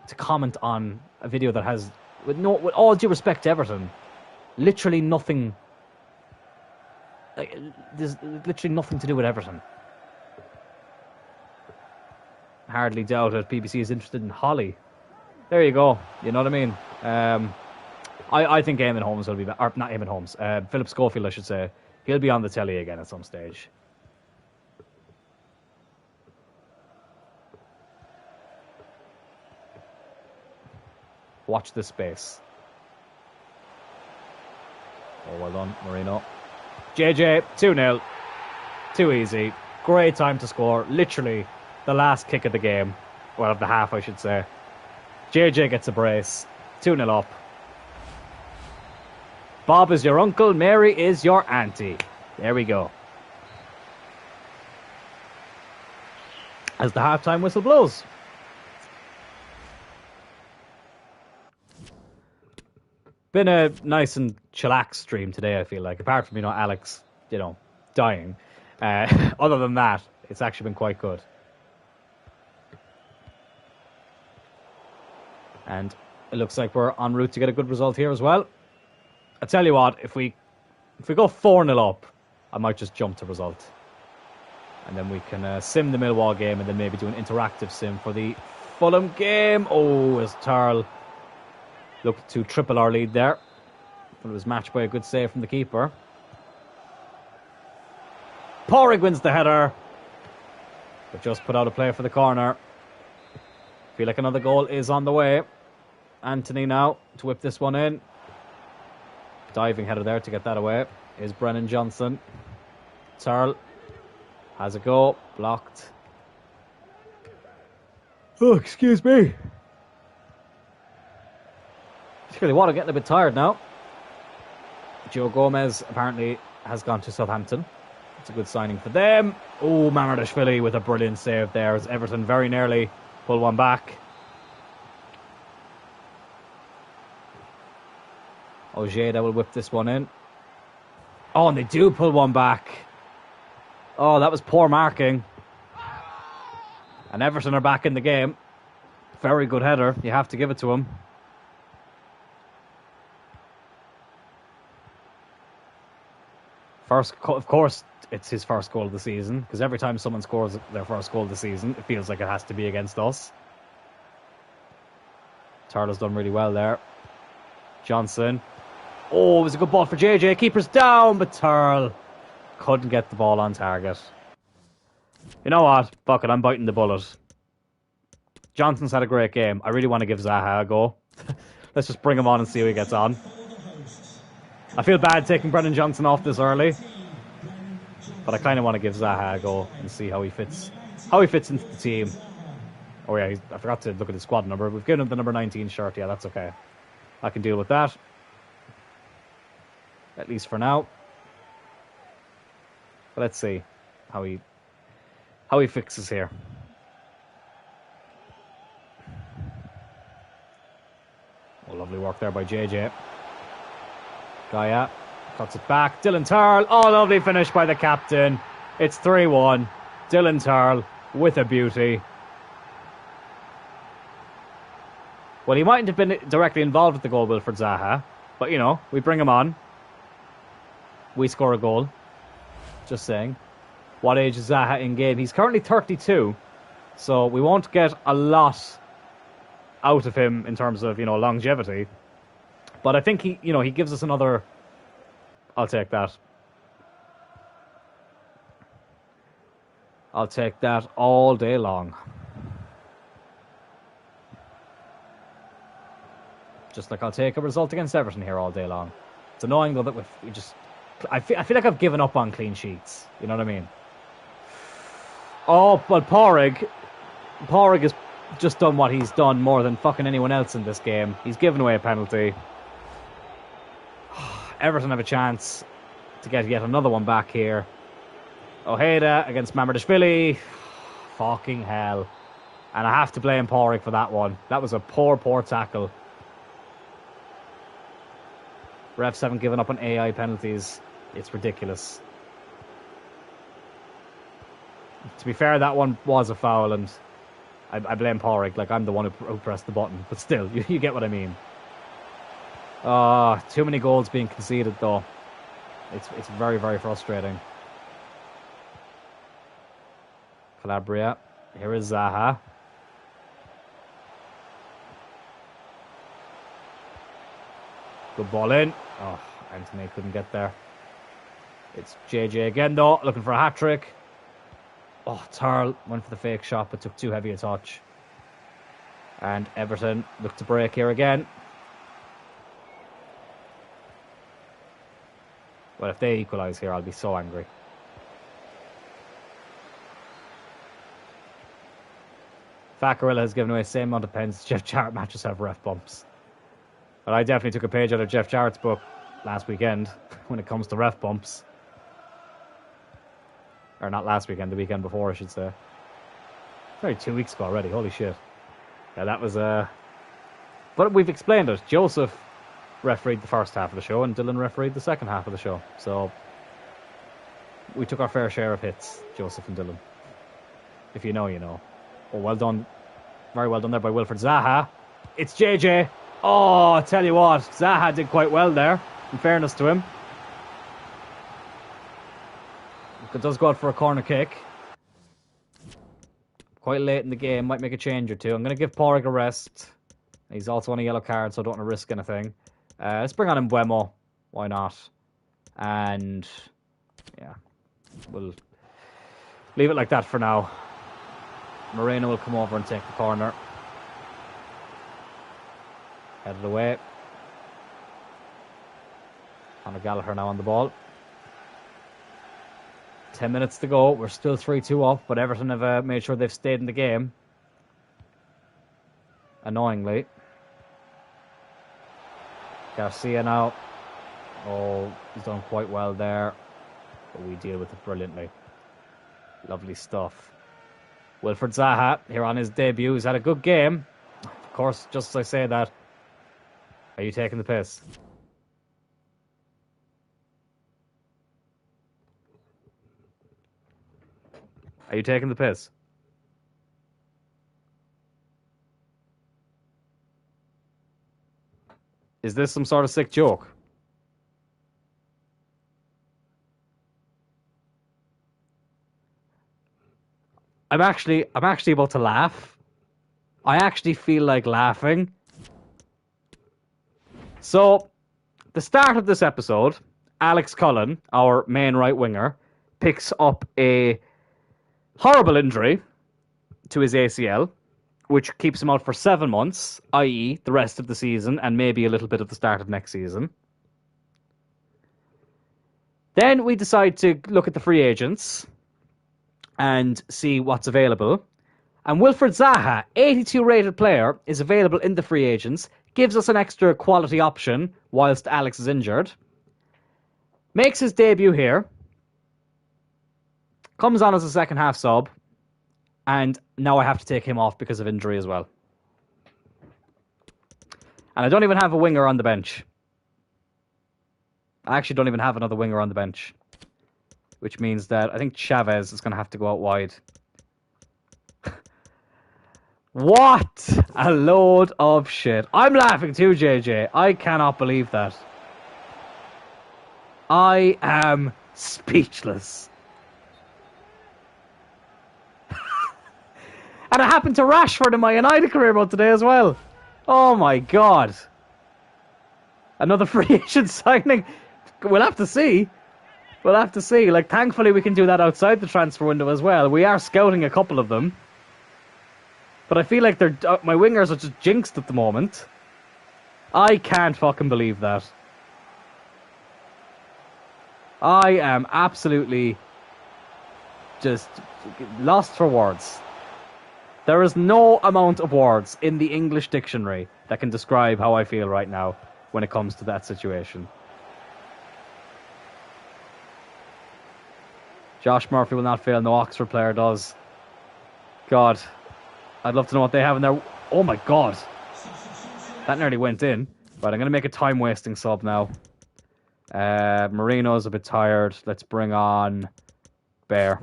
S1: to comment on a video that has, with all due respect to Everton, literally nothing. There's literally nothing to do with Everton. Hardly doubt it. BBC is interested in Holly. There you go. You know what I mean? I think Eamon Holmes will be back. Or not Eamon Holmes. Philip Schofield, I should say. He'll be on the telly again at some stage. Watch this space. Oh, well done, Marino. JJ, 2-0. Too easy. Great time to score. Literally the last kick of the game. Well, of the half, I should say. JJ gets a brace. 2-0 up. Bob is your uncle. Mary is your auntie. There we go. As the halftime whistle blows. Been a nice and chillax stream today, I feel like. Apart from, Alex, dying. Other than that, it's actually been quite good. And it looks like we're en route to get a good result here as well. I tell you what, if we go 4-0 up, I might just jump to result. And then we can sim the Millwall game and then maybe do an interactive sim for the Fulham game. Oh, as Tarl looked to triple our lead there. But it was matched by a good save from the keeper. Porrig wins the header. But just put out a play for the corner. Feel like another goal is on the way. Anthony now to whip this one in. Diving header there to get that away is Brennan Johnson. Turl has a go. Blocked. Oh, excuse me. Particularly water getting a bit tired now. Joe Gomez apparently has gone to Southampton. It's a good signing for them. Oh, Mamardashvili with a brilliant save there as Everton very nearly pull one back. Ojeda will whip this one in. Oh, and they do pull one back. Oh, that was poor marking. And Everton are back in the game. Very good header. You have to give it to him. Of course, it's his first goal of the season, because every time someone scores their first goal of the season, it feels like it has to be against us. Turler's done really well there. Johnson. Oh, it was a good ball for JJ. Keeper's down, but Turl couldn't get the ball on target. You know what? Fuck it, I'm biting the bullet. Johnson's had a great game. I really want to give Zaha a go. Let's just bring him on and see how he gets on. I feel bad taking Brennan Johnson off this early, but I kind of want to give Zaha a go and see how he fits. How he fits into the team. Oh yeah, I forgot to look at his squad number. We've given him the number 19 shirt. Yeah, that's okay. I can deal with that. At least for now. But let's see how he fixes here. Oh, lovely work there by JJ. Gaia cuts it back. Dylan Turl. Oh, lovely finish by the captain. It's 3-1. Dylan Turl with a beauty. Well, he mightn't have been directly involved with the goal, Wilfred Zaha. But, we bring him on. We score a goal. Just saying. What age is Zaha in game? He's currently 32. So we won't get a lot out of him in terms of, longevity. But I think he gives us another... I'll take that. I'll take that all day long. Just like I'll take a result against Everton here all day long. It's annoying though that we just... I feel like I've given up on clean sheets. You know what I mean? Oh, but Porrig has just done what he's done more than fucking anyone else in this game. He's given away a penalty. Everton have a chance to get yet another one back here. Ojeda against Mamardashvili. Fucking hell. And I have to blame Porrig for that one. That was a poor tackle. Refs haven't given up on AI penalties. It's ridiculous. To be fair, that one was a foul, and I blame Porrig. Like, I'm the one who pressed the button. But still, you get what I mean. Too many goals being conceded, though. It's very, very frustrating. Calabria. Here is Zaha. Good ball in. Oh, Anthony couldn't get there. It's JJ again, though, looking for a hat-trick. Oh, Tarl went for the fake shot, but took too heavy a touch. And Everton look to break here again. Well, if they equalise here, I'll be so angry. Facarilla has given away the same amount of pens. Jeff Jarrett matches have ref bumps. But I definitely took a page out of Jeff Jarrett's book last weekend when it comes to ref bumps. Or not last weekend, the weekend before, I should say. Only 2 weeks ago already, holy shit. Yeah, that was But we've explained it. Joseph refereed the first half of the show and Dylan refereed the second half of the show. So we took our fair share of hits, Joseph and Dylan. If you know, you know. Oh, well done. Very well done there by Wilfred Zaha. It's JJ. Oh, I tell you what, Zaha did quite well there, in fairness to him. It does go out for a corner kick. Quite late in the game, might make a change or two. I'm going to give Porrick a rest. He's also on a yellow card, so I don't want to risk anything. Let's bring on Mbeumo. Why not? And yeah, we'll leave it like that for now. Moreno will come over and take the corner. Headed away. Conor Gallagher now on the ball. 10 minutes to go. We're still 3-2 up, but Everton have made sure they've stayed in the game. Annoyingly. Garcia now. Oh, he's done quite well there. But we deal with it brilliantly. Lovely stuff. Wilfred Zaha, here on his debut, he's had a good game. Of course, just as I say that, are you taking the piss? Are you taking the piss? Is this some sort of sick joke? I'm actually about to laugh. I actually feel like laughing. So, the start of this episode, Alex Cullen, our main right winger, picks up a horrible injury to his ACL, which keeps him out for 7 months, i.e. the rest of the season and maybe a little bit of the start of next season. Then we decide to look at the free agents and see what's available. And Wilfred Zaha, 82 rated player, is available in the free agents, gives us an extra quality option whilst Alex is injured. Makes his debut here. Comes on as a second half sub. And now I have to take him off because of injury as well. And I don't even have a winger on the bench. I actually don't even have another winger on the bench. Which means that I think Chavez is going to have to go out wide. What a load of shit. I'm laughing too, JJ. I cannot believe that. I am speechless. And it happened to Rashford in my United career mode today as well. Oh my god. Another free agent signing. We'll have to see. We'll have to see. Like, thankfully we can do that outside the transfer window as well. We are scouting a couple of them. But I feel like they're my wingers are just jinxed at the moment. I can't fucking believe that. I am absolutely just lost for words. There is no amount of words in the English dictionary that can describe how I feel right now when it comes to that situation. Josh Murphy will not fail. No Oxford player does. God. I'd love to know what they have in there. Oh my god. That nearly went in. Right, I'm going to make a time-wasting sub now. Marino's a bit tired. Let's bring on Bear.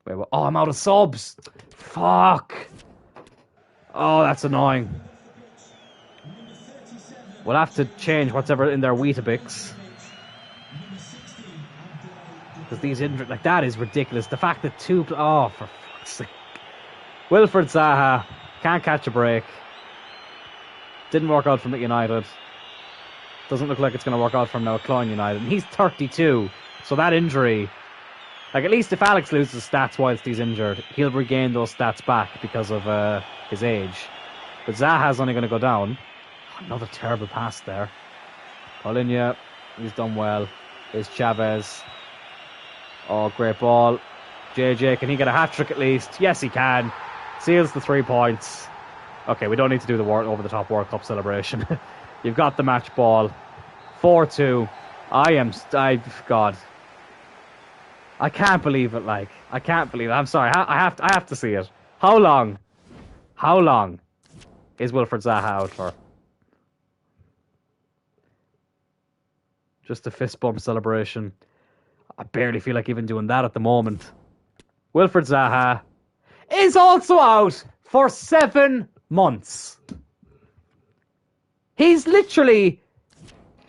S1: Wait, what? Oh, I'm out of subs. Fuck. Oh, that's annoying. We'll have to change whatever in their Weetabix. Because these injured... Like, that is ridiculous. The fact that two... Oh, for fuck's sake. Wilfred Zaha. Can't catch a break. Didn't work out from United. Doesn't look like it's going to work out from now at Cloyne United. And he's 32. So that injury, like at least if Alex loses stats whilst he's injured, he'll regain those stats back because of his age. But Zaha's only going to go down. Another terrible pass there. Paulinho, he's done well. There's Chavez. Oh, great ball. JJ, can he get a hat-trick at least? Yes, he can. Seals the 3 points. Okay, we don't need to do the over-the-top World Cup celebration. You've got the match ball. 4-2. God. I can't believe it, like. I can't believe it. I'm sorry. I have to see it. How long is Wilfred Zaha out for? Just a fist bump celebration. I barely feel like even doing that at the moment. Wilfred Zaha is also out for 7 months. He's literally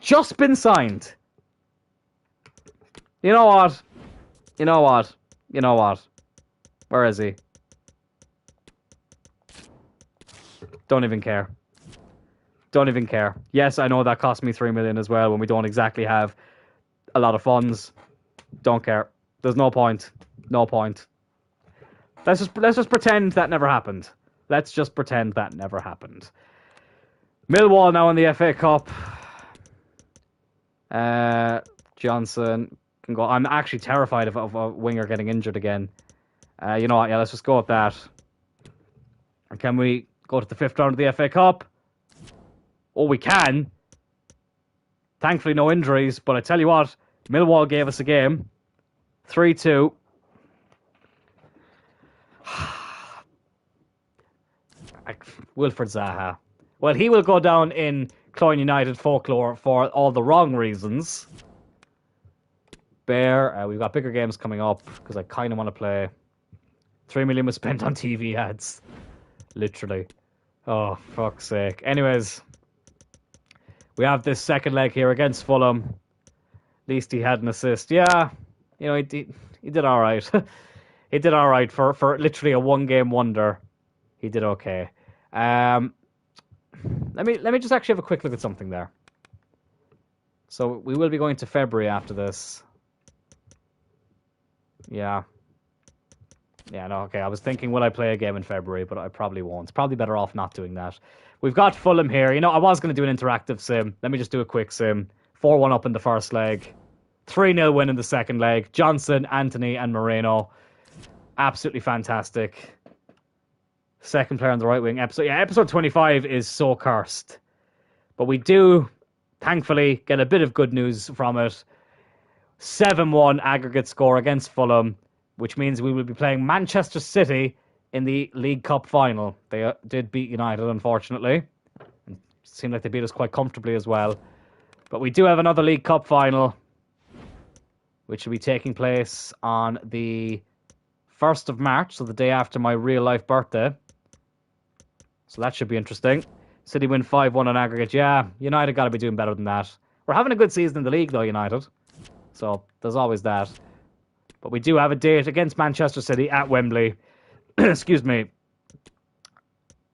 S1: just been signed. You know what? You know what? You know what? Where is he? Don't even care. Don't even care. Yes, I know that cost me 3 million as well when we don't exactly have a lot of funds. Don't care. There's no point. No point. Let's just pretend that never happened. Let's just pretend that never happened. Millwall now in the FA Cup. Johnson can go. I'm actually terrified of a winger getting injured again. You know what? Yeah, let's just go with that. And can we go to the 5th round of the FA Cup? Oh, we can. Thankfully, no injuries. But I tell you what, Millwall gave us a game. 3-2. Wilfred Zaha. Well, he will go down in Cloyne United folklore for all the wrong reasons. Bear, we've got bigger games coming up because I kind of want to play. 3 million was spent on TV ads. Literally. Oh, fuck's sake. Anyways, we have this second leg here against Fulham. At least he had an assist. Yeah, you know, he did all right. He did all right for literally a one-game wonder. He did okay. Let me just actually have a quick look at something there. So we will be going to February after this. Yeah. Yeah, no, okay. I was thinking, will I play a game in February? But I probably won't. It's probably better off not doing that. We've got Fulham here. You know, I was going to do an interactive sim. Let me just do a quick sim. 4-1 up in the first leg. 3-0 win in the second leg. Johnson, Anthony, and Moreno. Absolutely fantastic. Second player on the right wing. Episode 25 is so cursed. But we do, thankfully, get a bit of good news from it. 7-1 aggregate score against Fulham, which means we will be playing Manchester City in the League Cup final. They did beat United, unfortunately. It seemed like they beat us quite comfortably as well. But we do have another League Cup final, which will be taking place on the 1st of March, so the day after my real-life birthday. So that should be interesting. City win 5-1 on aggregate. Yeah, United got to be doing better than that. We're having a good season in the league, though, United. So there's always that. But we do have a date against Manchester City at Wembley. Excuse me.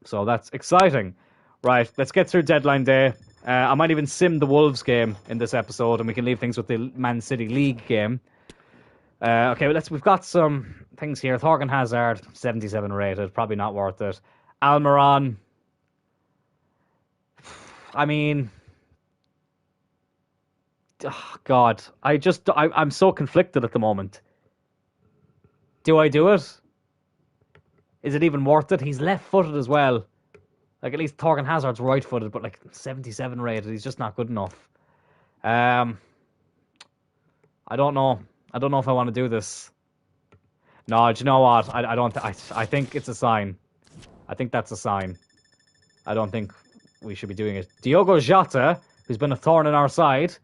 S1: So that's exciting. Right, let's get through deadline day. I might even sim the Wolves game in this episode, and we can leave things with the Man City League game. Okay, we've got some things here. Thorgan Hazard, 77 rated. Probably not worth it. Almiron. I mean, oh God, I'm so conflicted at the moment. Do I do it? Is it even worth it? He's left-footed as well. Like, at least Thorgan Hazard's right-footed, but like 77 rated. He's just not good enough. I don't know. I don't know if I want to do this. No, do you know what? I don't. I think it's a sign. I think that's a sign. I don't think we should be doing it. Diogo Jota, who's been a thorn in our side,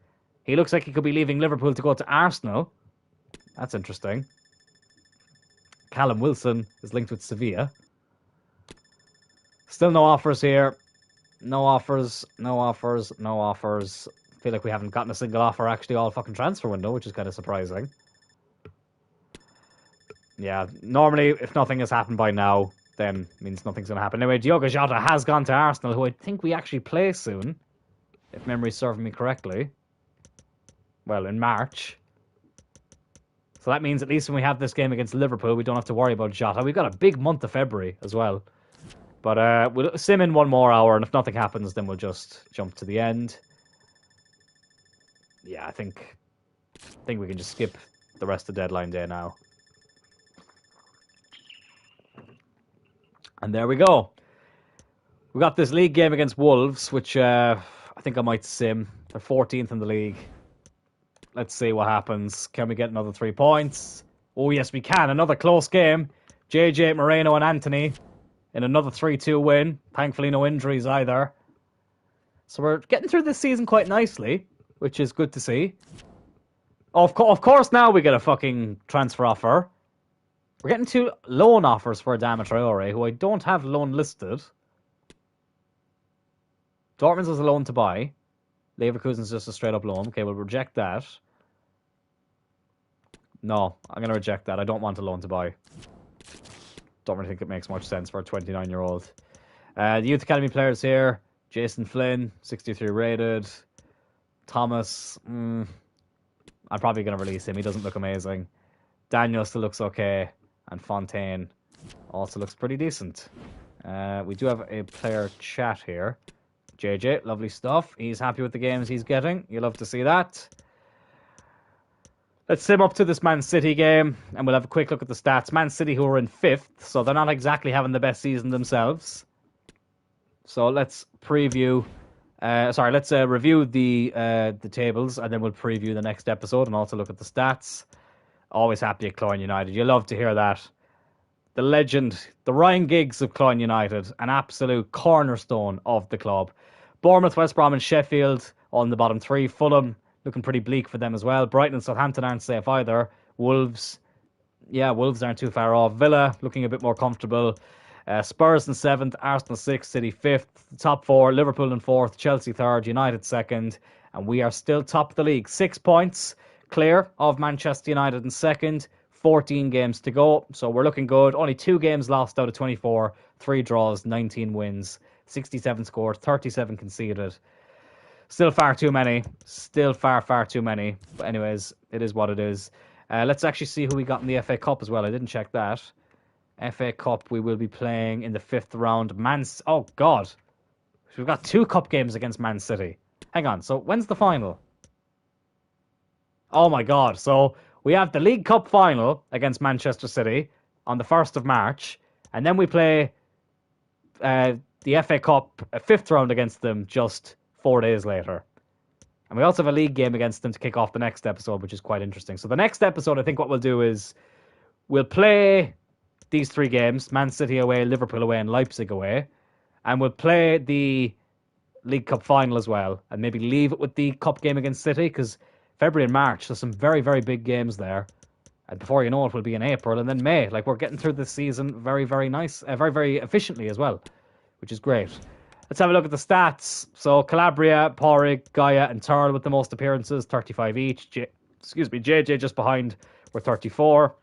S1: he looks like he could be leaving Liverpool to go to Arsenal. That's interesting. Callum Wilson is linked with Sevilla. Still no offers here. No offers, no offers, no offers. I feel like we haven't gotten a single offer actually all fucking transfer window, which is kind of surprising. Yeah, normally if nothing has happened by now, then means nothing's going to happen. Anyway, Diogo Jota has gone to Arsenal, who I think we actually play soon, if memory's serving me correctly. Well, in March. So that means at least when we have this game against Liverpool, we don't have to worry about Jota. We've got a big month of February as well. But we'll sim in 1 more hour, and if nothing happens, then we'll just jump to the end. Yeah, I think we can just skip the rest of deadline day now. And there we go. We got this league game against Wolves, which I think I might sim. They're 14th in the league. Let's see what happens. Can we get another 3 points? Oh, yes, we can. Another close game. JJ, Moreno, and Anthony in another 3-2 win. Thankfully, no injuries either. So we're getting through this season quite nicely, which is good to see. Of course, now we get a fucking transfer offer. We're getting 2 loan offers for Adama Traore, who I don't have loan listed. Dortmund's is a loan to buy. Leverkusen's just a straight up loan. Okay, we'll reject that. No, I'm going to reject that. I don't want a loan to buy. Don't really think it makes much sense for a 29-year-old. The Youth Academy players here. Jason Flynn, 63 rated. Thomas, I'm probably going to release him. He doesn't look amazing. Daniel still looks okay. And Fontaine also looks pretty decent. We do have a player chat here. JJ, lovely stuff. He's happy with the games he's getting. You love to see that. Let's sim up to this Man City game, and we'll have a quick look at the stats. Man City, who are in 5th, so they're not exactly having the best season themselves. So let's preview. Let's review the tables, and then we'll preview the next episode and also look at the stats. Always happy at Cloyne United. You love to hear that. The legend, the Ryan Giggs of Cloyne United, an absolute cornerstone of the club. Bournemouth, West Brom, and Sheffield all in the bottom 3. Fulham looking pretty bleak for them as well. Brighton and Southampton aren't safe either. Wolves aren't too far off. Villa looking a bit more comfortable. Spurs in 7th, Arsenal 6th, City 5th. The top 4, Liverpool in 4th, Chelsea 3rd, United 2nd, and we are still top of the league. 6 points clear of Manchester United in 2nd. 14 games to go, so we're looking good. Only 2 games lost out of 24, 3 draws, 19 wins, 67 scored, 37 conceded. Still far too many. Still far too many. But anyways, it is what it is. Let's actually see who we got in the FA Cup as well. I didn't check that. FA Cup, we will be playing in the 5th round. Oh, God. We've got 2 cup games against Man City. Hang on, so when's the final? Oh, my God. So we have the League Cup final against Manchester City on the 1st of March. And then we play the FA Cup 5th round against them just 4 days later. And we also have a league game against them to kick off the next episode, which is quite interesting. So the next episode, I think what we'll do is we'll play these 3 games, Man City away, Liverpool away, and Leipzig away. And we'll play the League Cup final as well. And maybe leave it with the cup game against City, because February and March, there's some very, very big games there. And before you know it, we'll be in April and then May. Like, we're getting through this season very, very nice, very, very efficiently as well, which is great. Let's have a look at the stats. So Calabria, Porrig, Gaia, and Turl with the most appearances, 35 each. JJ just behind, we're 34.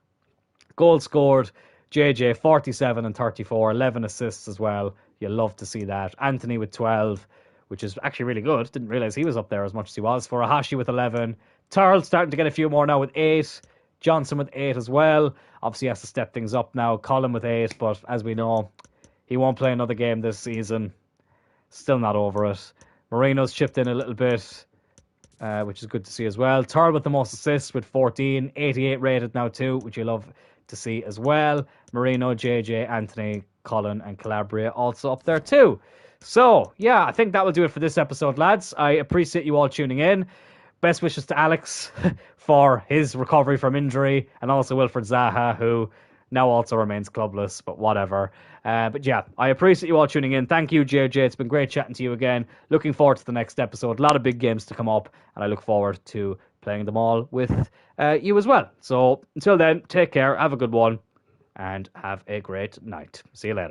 S1: Goals scored, JJ 47 and 34, 11 assists as well. You'll love to see that. Anthony with 12, which is actually really good. Didn't realise he was up there as much as he was. Furuhashi with 11. Turl starting to get a few more now with 8. Johnson with 8 as well. Obviously he has to step things up now. Colin with 8, but as we know, he won't play another game this season. Still not over it. Moreno's chipped in a little bit, which is good to see as well. Turl with the most assists with 14. 88 rated now too, which you love to see as well. Moreno, JJ, Anthony, Colin, and Calabria also up there too. So, yeah, I think that will do it for this episode, lads. I appreciate you all tuning in. Best wishes to Alex for his recovery from injury, and also Wilfred Zaha, who now also remains clubless, but whatever. But yeah, I appreciate you all tuning in. Thank you, JJ. It's been great chatting to you again. Looking forward to the next episode. A lot of big games to come up, and I look forward to playing them all with you as well. So until then, take care, have a good one, and have a great night. See you later.